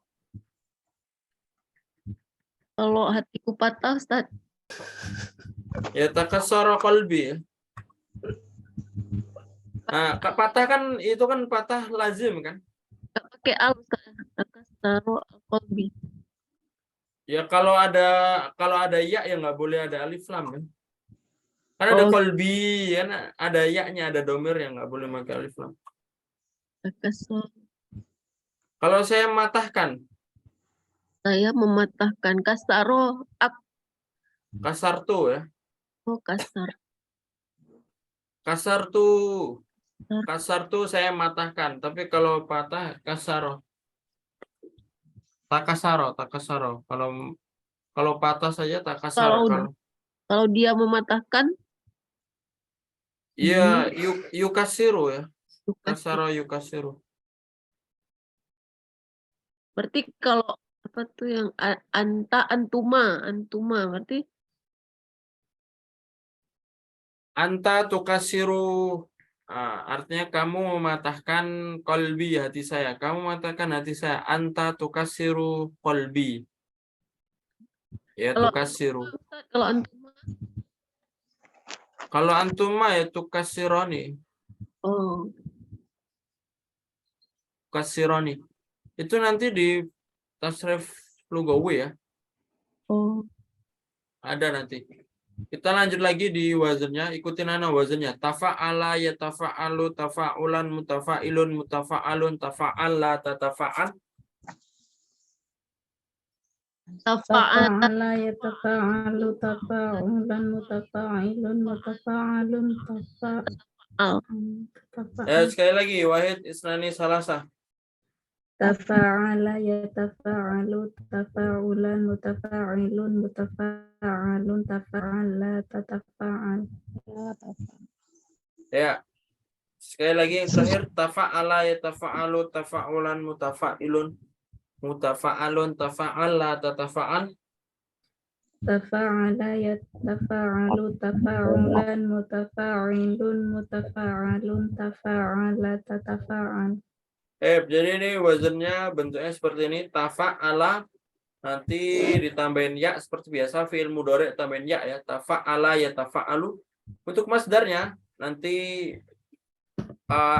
Kalau hatiku patah, Ustaz. Ya takassara qalbi ya. Nah, patah kan itu kan patah lazim kan? Pakai al, takassara qalbi. Ya kalau ada ya nggak boleh ada alif lam kan? Kan ada qalbi ya, ada ya-nya, ada domir yang nggak boleh pakai alif lam. Takassara. Kalau saya matahkan, Saya mematahkan kasaro kasar tuh ya. Oh, kasar. Kasar tuh saya matahkan, tapi kalau patah kasaro. Takasaro. Kalau patah saja takasaro. Kalau dia mematahkan, Iya, yukasiru ya. Kasaro yukasiru. berarti kalau apa tuh yang antuma berarti Anta tukasiru. Artinya kamu mematahkan kolbi, hati saya. Kamu mematahkan hati saya. Anta tukasiru kolbi. Ya, tukasiru. Kalau antuma ya tukasironi. Oh. Tukasironi. Itu nanti di tasrif lugawi ya. Oh. Ada nanti. Kita lanjut lagi di wazannya. Ikutin anak wazannya. Tafa'ala ya tafa'alu, tafa'ulan, mutafa'ilun, mutafa'alun, tafa'alla, tatafa'al. Tafa'ala yatafa'alu, tafa'ulan, mutafa'ilun, mutafa'alun, Sekali lagi. Wahid isnani salasa. Tafa'ala yatafa'alu, tafa'ulan, mutafa'ilun, mutafa'alun, tafa'alla, tatafa'al. Ya. Sekali lagi yang terakhir. Tafa'ala yatafa'alu, tafa'ulan, mutafa'ilun, mutafa'alun, tafa'alla, tatafa'al. Tafa'ala yatafa'alu tafa'ulan mutafa'ilun mutafa'alun tafa'ala tatafa'al. Jadi ini wazannya bentuknya seperti ini. Tafa'ala nanti ditambahin ya seperti biasa, fi'il mudhari tambahin ya. Tafa'ala ya tafa'alu. Untuk masdarnya nanti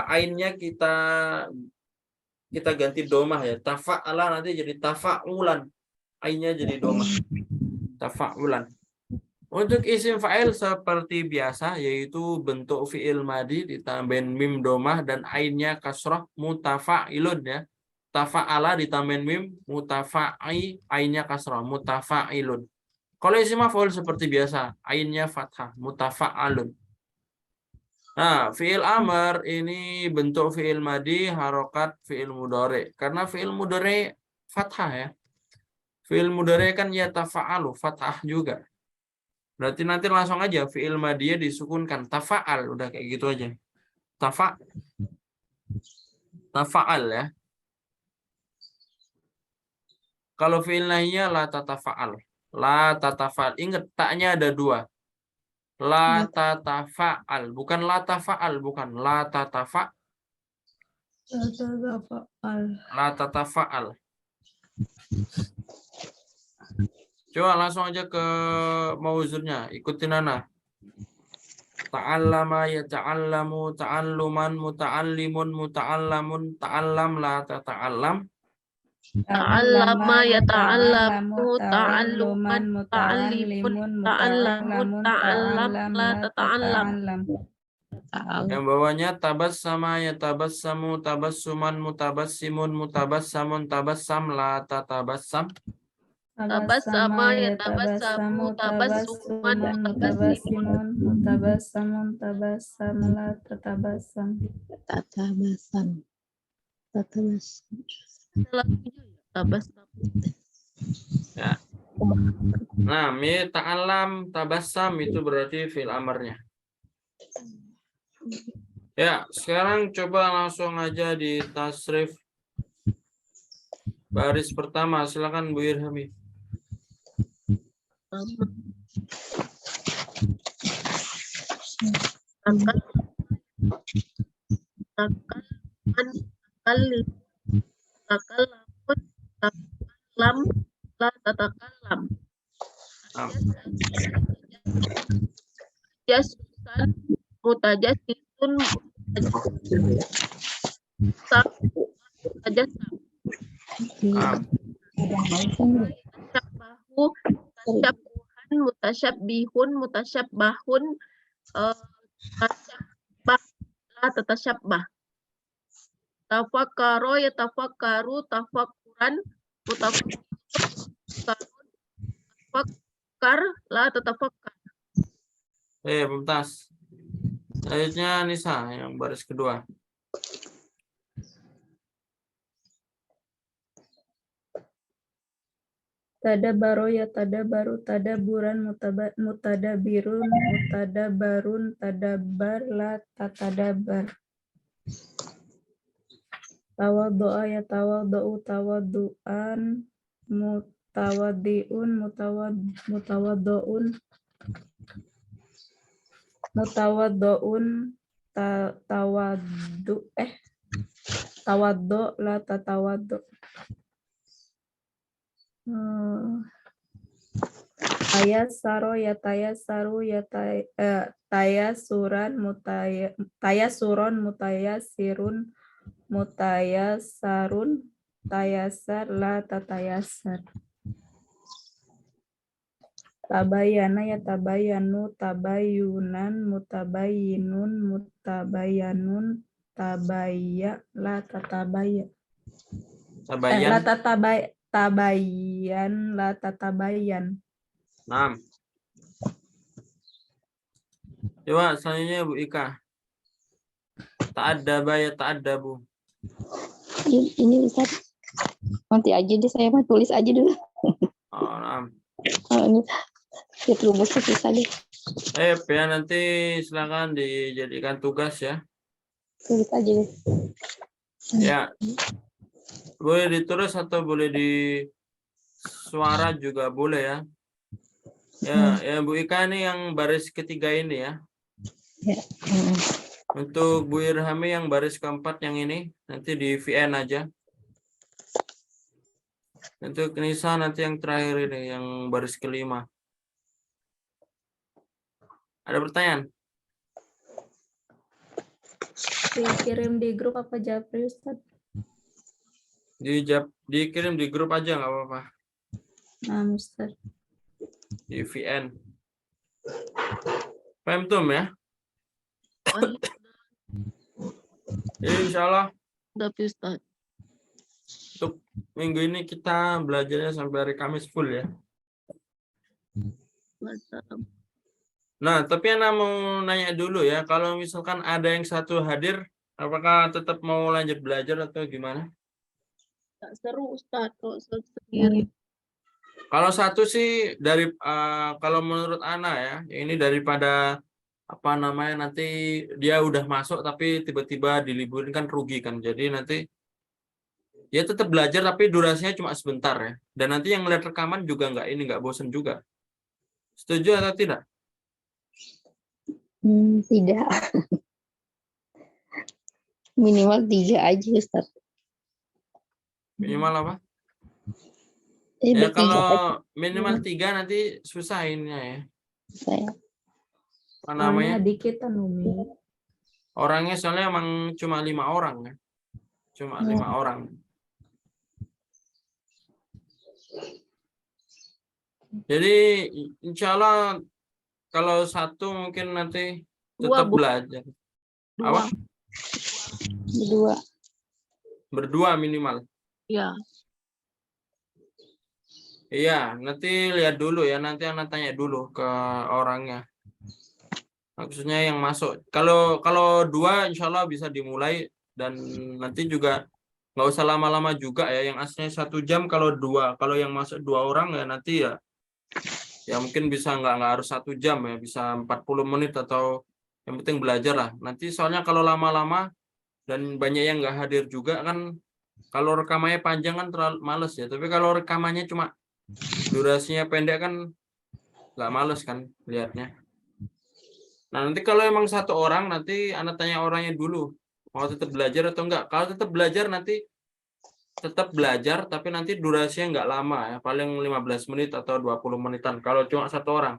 ainnya kita ganti domah ya. Tafa'ala nanti jadi tafa'ulan. Ainnya jadi domah. Tafa'ulan. Untuk isim fa'il seperti biasa yaitu bentuk fi'il madi ditambahin mim domah dan ainnya kasrah mutafa'ilun ya. Tafa'ala ditambahin mim, mutafa'i ainnya kasrah mutafa'ilun. Kalau isim maf'ul seperti biasa, ainnya fathah mutafa'alun. Nah, fi'il amr ini bentuk fi'il madi harokat fi'il mudhari. Karena fi'il mudhari fathah ya. Fi'il mudhari kan ya tafa'alu, fathah juga. Berarti nanti langsung aja fi'il madiyah disukunkan. Tafa'al. Udah kayak gitu aja. Tafa'al ya. Kalau fi'il nahiyah la tatafa'al. La tatafa'al. Ingat, taknya ada dua. La tatafa'al. Bukan la tafa'al. Bukan la tatafa'al. La tatafa'al. Coba langsung aja ke mauzunnya. Ikutin Ana. Ta'allama ya ta'allamu ta'alluman muta'allimun muta'allamun ta'allam la tata'allam. Ta'allama ya ta'allamu ta'alluman muta'allimun ta'allamun ta'allam la tata'allam. Yang bawahnya tabassama ya tabassamu tabassuman mutabassimun mutabassamun tabassam la tatabassam. Tabassama ya tabassamu tabassuman mutabassimun mutabassamun tabassam la tatabassam. Tatabassam. tabassam. Ya. Nah, mi ta'allam tabassam itu berarti fi'il amarnya. Ya, sekarang coba langsung aja di tasrif baris pertama. Silakan Bu Irhami. Takalam la tatakalam. Jasusan mutajasisun mutajasam. Tasyabahu tasyabuhan mutasyabihun mutasyabbahun tasyabbah la tatasyabbah. Tafakkaro ya tafakkaru tafakkuran tafakkar la tatafakkar. Mumtaz. Selanjutnya Nisa yang baris kedua. Tadabaro ya tadabaru tadaburan mutadabirun mutadabarun tadabar la tatadabar. Tawaddu'a ya tawaddu'u tawaddu'an mutawaddi'un mutawaddu'un tawaddu la tatawaddu. Tayassaro ya tayassaru ya tayassuran tayassuron mutayassirun mutayassarun tayassar la tatayassar. Tabayana ya tabayanu tabayunan mutabayyinun mutabayyanun tabayya la tatabaya. Tabayyan. Tabayyan la tatabayyan. Nah. Coba selanjutnya Bu Ika. Ta'addaba ya ta'addabu. Ini Ustaz. Nanti aja deh, saya mah tulis aja dulu. Oh, nah. Ini lihat rumusnya susah deh. Ya nanti silakan dijadikan tugas ya. Tulis aja deh. Ya. Boleh ditulis atau boleh di suara juga boleh ya. Ya, Bu Ika ini yang baris ketiga ini ya. Ya. Hmm. Untuk Bu Irhami yang baris keempat yang ini, nanti di VN aja. Untuk Nisa nanti yang terakhir ini, yang baris kelima. Ada pertanyaan? Dikirim di grup apa Japri Ustaz? Dikirim di grup aja nggak apa-apa. Nah, Ustaz. Di VN. Paham tuh ya? Jadi insya Allah Tapi Ustaz. untuk minggu ini kita belajarnya sampai hari Kamis full ya. Nah, tapi Ana mau nanya dulu ya, kalau misalkan ada yang satu hadir, apakah tetap mau lanjut belajar atau gimana? Tak seru Ustaz kalau sendiri. Kalau satu sih kalau menurut Ana ya, ini daripada apa namanya nanti dia udah masuk tapi tiba-tiba diliburin kan rugi kan. Jadi nanti ya tetap belajar tapi durasinya cuma sebentar ya. Dan nanti yang lihat rekaman juga nggak bosen juga. Setuju atau tidak? Tidak. Minimal 3 aja Ustaz. Minimal apa? Ya, Ya kalau aja minimal 3 nanti susah ininya ya. saya. Apa Soalnya namanya? dikit kan Umi. Orangnya soalnya emang cuma 5 orang ya. Cuma 5 orang. Jadi insya Allah kalau satu mungkin nanti tetap belajar. Apa? Berdua minimal. Ya. Iya, nanti lihat dulu ya. Nanti Anda tanya dulu ke orangnya. Maksudnya yang masuk. Kalau 2 insya Allah bisa dimulai dan nanti juga nggak usah lama-lama juga ya. Yang aslinya 1 jam kalau 2. Kalau yang masuk 2 orang ya nanti ya mungkin bisa nggak harus 1 jam ya. Bisa 40 menit atau yang penting belajar lah. Nanti soalnya kalau lama-lama dan banyak yang nggak hadir juga kan, kalau rekamannya panjang kan terlalu males ya. Tapi kalau rekamannya cuma durasinya pendek kan nggak males kan lihatnya. Nah nanti kalau emang 1 orang nanti Anda tanya orangnya dulu mau tetap belajar atau enggak. Kalau tetap belajar nanti tetap belajar tapi nanti durasinya nggak lama ya, paling 15 menit atau 20 menitan kalau cuma 1 orang.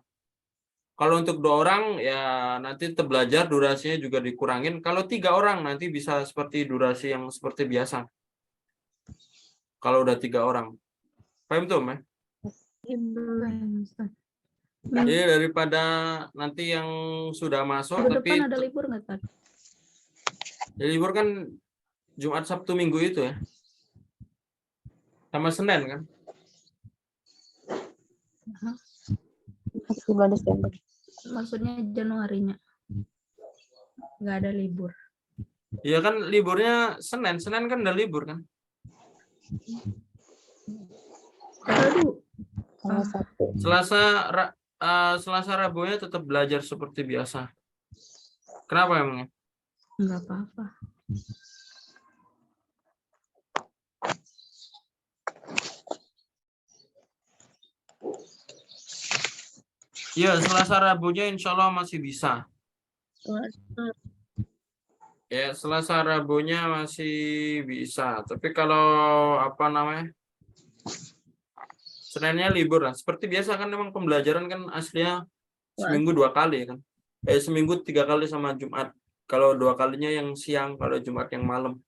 Kalau untuk 2 orang ya nanti tetap belajar durasinya juga dikurangin. Kalau 3 orang nanti bisa seperti durasi yang seperti biasa. Kalau udah 3 orang. Paham tuh, Meh? Jadi daripada nanti yang sudah masuk Minggu tapi depan ada libur nggak Kak? ya, libur kan Jumat, Sabtu, Minggu itu ya. Sama Senin kan? Masih bulan Desember. Maksudnya Januarinya. Nggak ada libur. Iya kan liburnya Senin. Senin kan udah libur kan? Aduh. Tanggal 1. Selasa Rabunya tetap belajar seperti biasa. Kenapa emangnya? Nggak apa-apa. Iya, Selasa Rabunya insya Allah masih bisa. Ya, Selasa Rabunya masih bisa. Tapi kalau apa namanya? Seninnya libur lah. Seperti biasa kan memang pembelajaran kan aslinya seminggu 2 kali kan. Seminggu 3 kali sama Jumat. Kalau 2 kalinya yang siang, kalau Jumat yang malam.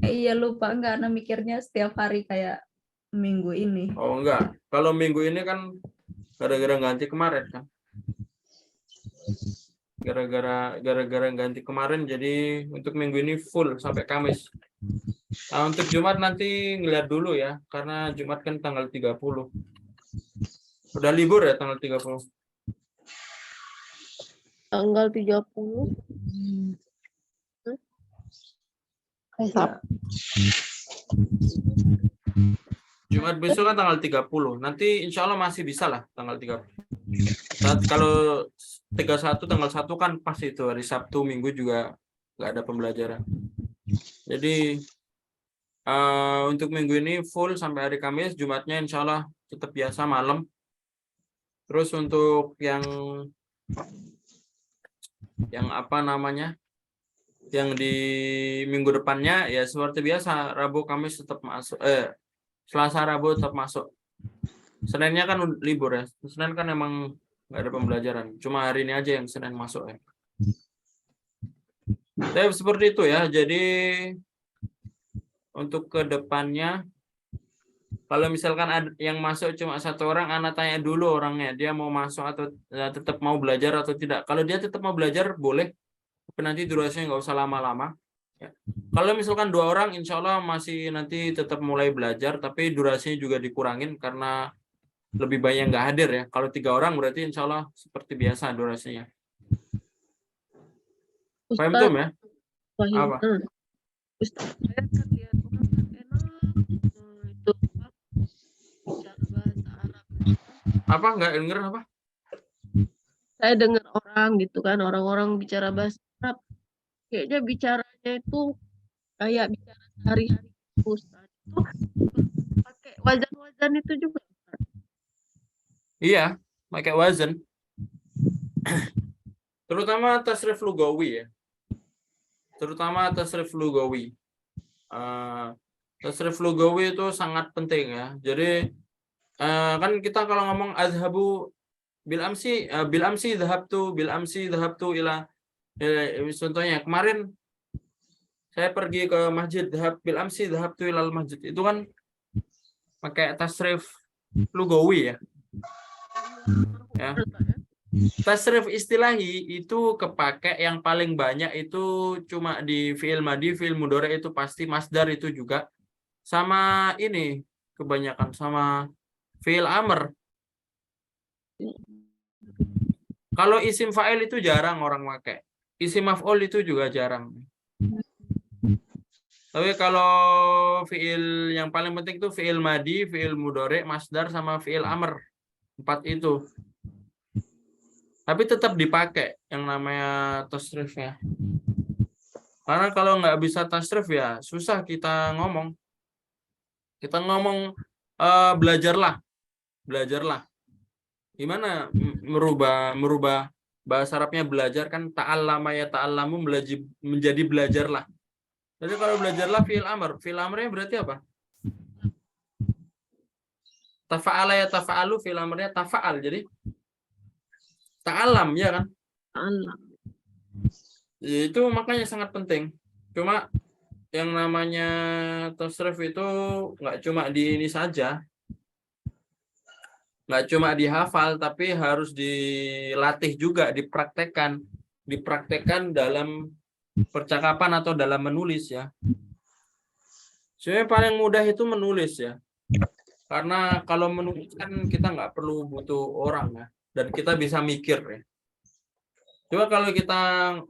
Iya lupa nggak Ana mikirnya setiap hari kayak minggu ini. Oh enggak. Kalau minggu ini kan gara-gara ganti kemarin kan. Gara-gara ganti kemarin jadi untuk minggu ini full sampai Kamis. Nah, untuk Jumat nanti ngeliat dulu ya, karena Jumat kan tanggal 30. Udah libur ya tanggal 30. Tanggal 30. Jumat besok kan tanggal 30. Nanti insya Allah masih bisa lah tanggal 30. Kalau 31 tanggal 1 kan pas itu hari Sabtu Minggu juga nggak ada pembelajaran. Jadi untuk minggu ini full sampai hari Kamis, Jumatnya insya Allah tetap biasa malam. Terus untuk yang apa namanya? Yang di minggu depannya ya seperti biasa, Rabu Kamis tetap masuk, Selasa Rabu tetap masuk. Seninnya kan libur ya. Senin kan emang nggak ada pembelajaran. Cuma hari ini aja yang Senin masuk ya. Tapi seperti itu ya. Jadi untuk ke depannya, kalau misalkan ada yang masuk cuma 1 orang, anak tanya dulu orangnya, dia mau masuk atau tetap mau belajar atau tidak. Kalau dia tetap mau belajar, boleh. Tapi nanti durasinya nggak usah lama-lama. Ya. Kalau misalkan 2 orang, insya Allah masih nanti tetap mulai belajar, tapi durasinya juga dikurangin karena lebih banyak yang nggak hadir ya. Kalau 3 orang berarti insya Allah seperti biasa durasinya. Paham tuh ya? Fahim. Apa? Ustaz, saya kan lihat orang kan enak itu bicara bahasa Arab. Apa? Nggak denger apa? Saya dengar orang gitu kan, orang-orang bicara bahasa Arab, kayaknya bicaranya itu kayak bicara sehari-hari. Ustaz, itu pakai wazan-wazan itu juga. Iya, pakai wazan. Terutama tasrif lugawi ya. Terutama tasrif lugawi. Tasrif lugawi itu sangat penting ya. Jadi kan kita kalau ngomong azhabu bil amsi dhahabtu ila contohnya kemarin saya pergi ke masjid, bil amsi dhahabtu ilal masjid. Itu kan pakai tasrif lugawi ya. Ya. Tasrif istilahi itu kepake yang paling banyak itu cuma di fi'il madhi, fi'il mudhari itu pasti, masdar itu juga. Sama ini kebanyakan sama fi'il amr. Kalau isim fa'il itu jarang orang pakai. Isim maf'ul itu juga jarang. Tapi kalau fi'il yang paling penting itu fi'il madhi, fi'il mudhari, masdar sama fi'il amr. 4 itu. Tapi tetap dipakai yang namanya tasrifnya. Karena kalau nggak bisa tasrif ya susah kita ngomong. Kita ngomong belajarlah. Gimana merubah bahasa Arabnya belajar kan ta'allama ya ta'allamu menjadi belajarlah. Jadi kalau belajarlah fi'il amr. Fi'il amrnya berarti apa? Tafa'ala ya tafa'alu, fi'il amrnya tafa'al. Jadi ta'allam ya kan? Ta'allam. Itu makanya sangat penting. Cuma yang namanya tasrif itu nggak cuma di ini saja, nggak cuma dihafal, tapi harus dilatih juga, dipraktekkan dalam percakapan atau dalam menulis ya. Sebenarnya paling mudah itu menulis ya, karena kalau menulis kan kita nggak perlu butuh orang ya, dan kita bisa mikir ya. Coba kalau kita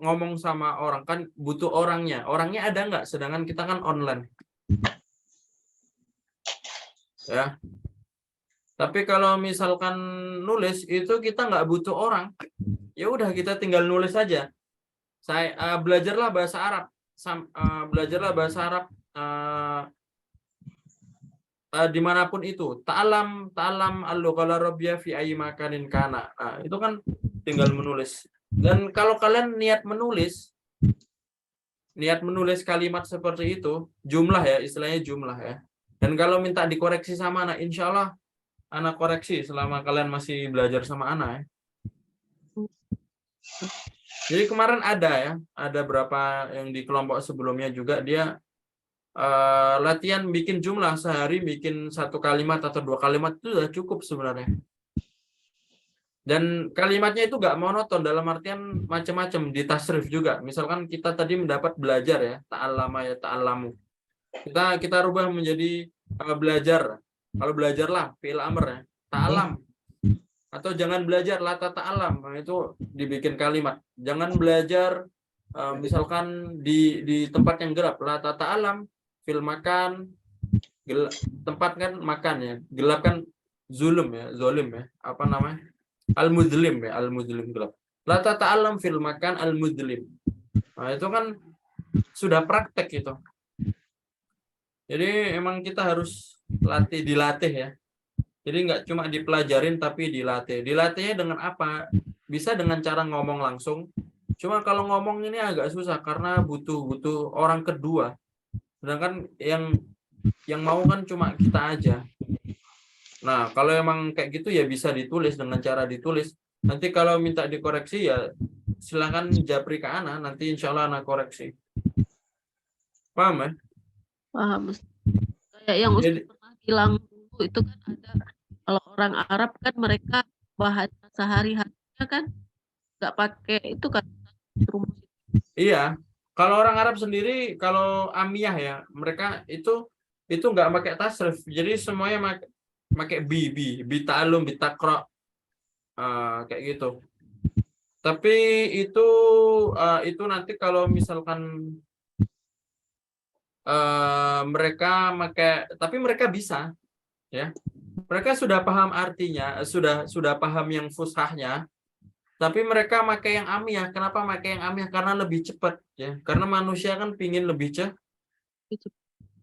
ngomong sama orang kan butuh orangnya ada nggak? Sedangkan kita kan online, ya. Tapi kalau misalkan nulis itu kita nggak butuh orang, ya udah kita tinggal nulis saja. Saya belajarlah bahasa Arab, dimanapun itu. Ta'alam al-lughal arabiyyah fi ayyi makanin kana. Nah, itu kan tinggal menulis. Dan kalau kalian niat menulis kalimat seperti itu, jumlah ya, istilahnya jumlah ya. Dan kalau minta dikoreksi sama anak, insya Allah anak koreksi selama kalian masih belajar sama anak ya. Jadi kemarin ada berapa yang di kelompok sebelumnya juga dia latihan bikin jumlah sehari, bikin 1 kalimat atau 2 kalimat itu sudah cukup sebenarnya. Dan kalimatnya itu nggak monoton, dalam artian macam-macam, ditasrif juga. Misalkan kita tadi mendapat belajar ya, ta'allama ya ta'allamu. Kita rubah menjadi belajar. Kalau belajarlah fi'il amr ya, ta'allam. Atau jangan belajar la ta'allam. Nah, itu dibikin kalimat. Jangan belajar misalkan di tempat yang gelap, la ta'allam fil makan, tempat kan makan ya, gelap kan zolim ya, apa namanya? Al-muzlim ya, al-muzlim gelap. La ta'allam fil makan al-muzlim. Nah, itu kan sudah praktek itu. Jadi emang kita harus dilatih ya. Jadi nggak cuma dipelajarin tapi dilatih. Dilatihnya dengan apa? Bisa dengan cara ngomong langsung. Cuma kalau ngomong ini agak susah karena butuh orang kedua. Sedangkan yang mau kan cuma kita aja. Nah, kalau emang kayak gitu ya bisa ditulis dengan cara ditulis. Nanti kalau minta dikoreksi ya silakan japri ke Ana, nanti insya Allah Ana koreksi. Paham ya? Paham, Ustaz. Kayak yang Ustaz Jadi, pernah bilang dulu itu kan ada, kalau orang Arab kan mereka bahasa sehari-harinya kan nggak pakai itu kan rumus. iya. Kalau orang Arab sendiri, kalau amiyah ya, mereka itu nggak pakai tasrif. Jadi semuanya pakai bi ta'allum, bi taqra, kayak gitu. Tapi itu nanti kalau misalkan mereka tapi mereka bisa ya. Mereka sudah paham artinya, sudah paham yang fushahnya, tapi mereka pakai yang amiyah. Kenapa pakai yang amiyah? Karena lebih cepat ya. Karena manusia kan pingin lebih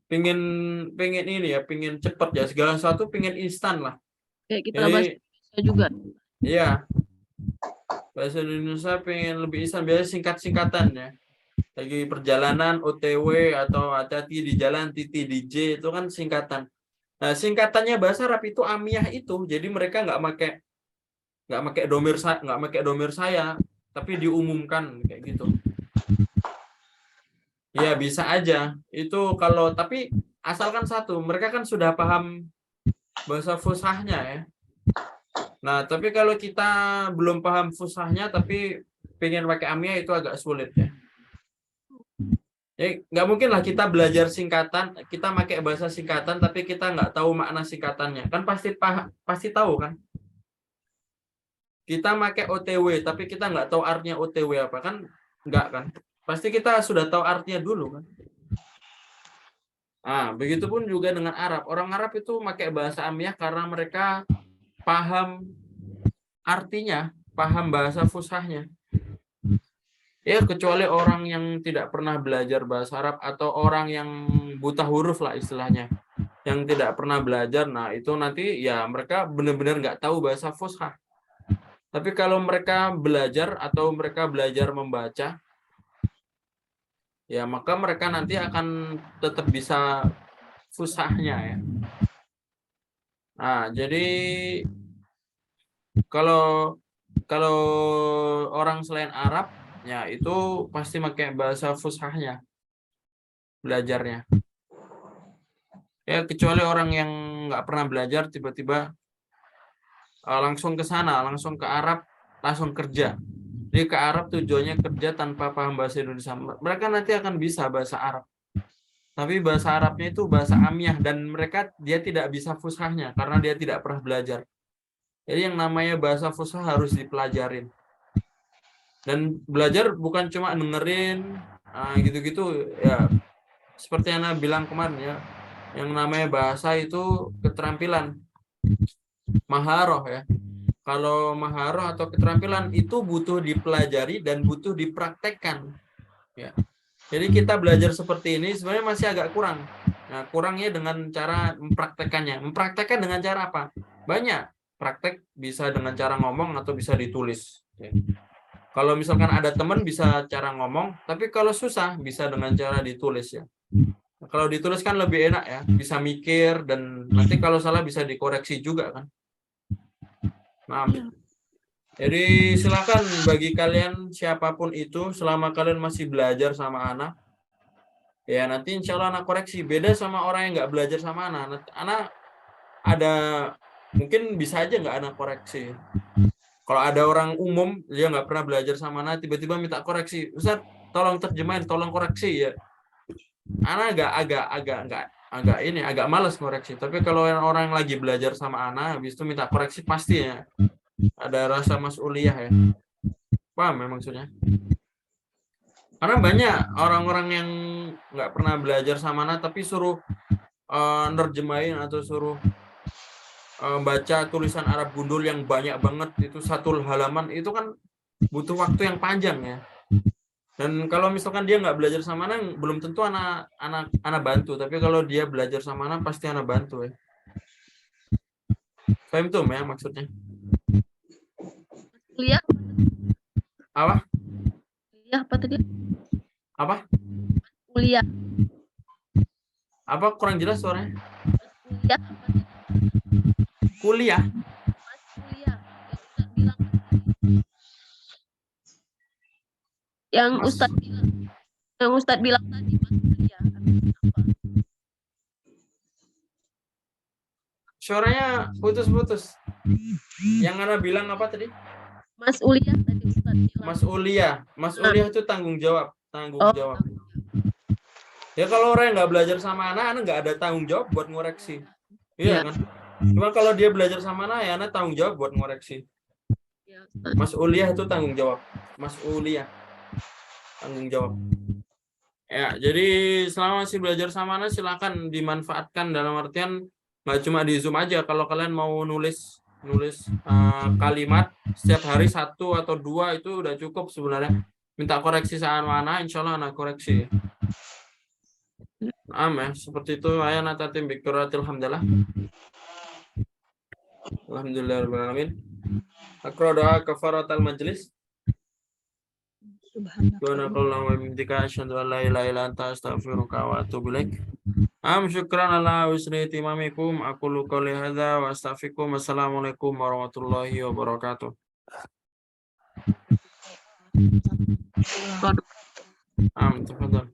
pingin ini ya, pingin cepat ya. Segala sesuatu pingin instan lah. Kayak kita Jadi bahasa Indonesia juga. iya, bahasa Indonesia pengen lebih instan, biasanya singkat-singkatan ya. Lagi perjalanan OTW atau hati-hati di jalan titik DJ itu kan singkatan. Nah, singkatannya bahasa Arab itu amiyah itu. Jadi mereka nggak pakai domir saya, tapi diumumkan kayak gitu. Ya bisa aja. Itu kalau tapi asalkan satu, mereka kan sudah paham bahasa fushahnya ya. Nah, tapi kalau kita belum paham fushahnya tapi pengen pakai amiyah itu agak sulit ya. Ya, nggak mungkin lah kita belajar singkatan, kita pakai bahasa singkatan, tapi kita nggak tahu makna singkatannya. Kan pasti tahu kan? Kita pakai OTW, tapi kita nggak tahu artinya OTW apa kan? Nggak kan? Pasti kita sudah tahu artinya dulu kan? Begitupun juga dengan Arab. Orang Arab itu pakai bahasa amiyah karena mereka paham artinya, paham bahasa fushahnya. Ya, kecuali orang yang tidak pernah belajar bahasa Arab atau orang yang buta huruf lah istilahnya, yang tidak pernah belajar, nah itu nanti ya mereka benar-benar nggak tahu bahasa fushah. Tapi kalau mereka belajar atau mereka belajar membaca, ya maka mereka nanti akan tetap bisa fushahnya ya. Nah, jadi kalau orang selain Arab, ya itu pasti pakai bahasa fushahnya belajarnya. Ya kecuali orang yang nggak pernah belajar tiba-tiba langsung ke sana, langsung ke Arab, langsung kerja. Jadi ke Arab tujuannya kerja tanpa paham bahasa Indonesia. Mereka nanti akan bisa bahasa Arab. Tapi bahasa Arabnya itu bahasa amiyah dan dia tidak bisa fushahnya karena dia tidak pernah belajar. Jadi yang namanya bahasa fushah harus dipelajarin. Dan belajar bukan cuma dengerin gitu-gitu ya. Seperti yang Ana bilang kemarin ya, yang namanya bahasa itu keterampilan, maharoh ya. Kalau maharoh atau keterampilan itu butuh dipelajari dan butuh dipraktekkan ya. Jadi kita belajar seperti ini sebenarnya masih agak kurang. Nah, kurangnya dengan cara mempraktekannya. Mempraktekkan dengan cara apa? Banyak. Praktek bisa dengan cara ngomong atau bisa ditulis ya. Kalau misalkan ada teman bisa cara ngomong, tapi kalau susah bisa dengan cara ditulis ya. Kalau ditulis kan lebih enak ya, bisa mikir dan nanti kalau salah bisa dikoreksi juga kan. Nah, jadi silakan bagi kalian siapapun itu, selama kalian masih belajar sama Ana, ya nanti insya Allah Ana koreksi. Beda sama orang yang nggak belajar sama Ana. Ana ada mungkin bisa aja nggak Ana koreksi. Kalau ada orang umum dia nggak pernah belajar sama Ana, tiba-tiba minta koreksi, Ustaz tolong terjemahin, tolong koreksi ya. Ana agak malas koreksi. Tapi kalau orang yang lagi belajar sama Ana, habis itu minta koreksi pasti ya ada rasa mas'uliyah ya. Paham ya maksudnya? Karena banyak orang-orang yang nggak pernah belajar sama Ana tapi suruh nerjemahin atau suruh baca tulisan Arab gundul yang banyak banget, itu satu halaman, itu kan butuh waktu yang panjang ya. Dan kalau misalkan dia nggak belajar sama Ana, belum tentu anak bantu. Tapi kalau dia belajar sama Ana, pasti Ana bantu ya. Paham tuh ya maksudnya? Kuliah Apa? kuliah apa tadi? Apa? Kuliah Apa kurang jelas suaranya? kuliah apa tadi? Kuliah. Kuliah yang Mas. Ustadz bilang. Yang Ustadz bilang tadi Mas kuliah apa? Suaranya putus-putus. Yang Ana bilang apa tadi? Mas Uliah tadi Ustadz bilang. Mas Uliah. Mas Uliah itu tanggung jawab. Tanggung Oh, jawab. Ya kalau orang yang nggak belajar sama Ana nggak ada tanggung jawab buat ngoreksi. Iya Iya. kan? Cuma kalau dia belajar sama Ana, ya Ana tanggung jawab buat ngoreksi. ya, Ustadz. Mas Uliah itu tanggung jawab. Mas Uliah. Tanggung jawab. Ya, jadi selama masih belajar sama Ana, silakan dimanfaatkan dalam artian nggak cuma di Zoom aja. Kalau kalian mau nulis kalimat setiap hari 1 atau 2 itu udah cukup sebenarnya. Minta koreksi sama Ana, insya Allah Ana koreksi. Ya, seperti itu. Ayat natatim bikuratil hamdalah. Alhamdulillahirrahmanirrahim. Akra doa kafaratal majlis. Subhanallah wa bihamdika asyhadu an la ilaha illa anta astaghfiruka wa atubu ilaik. Syukran ala husni timamikum. Aqulu qouli hadza wa astaghfirukum. Assalamualaikum warahmatullahi wabarakatuh. Tafadhal.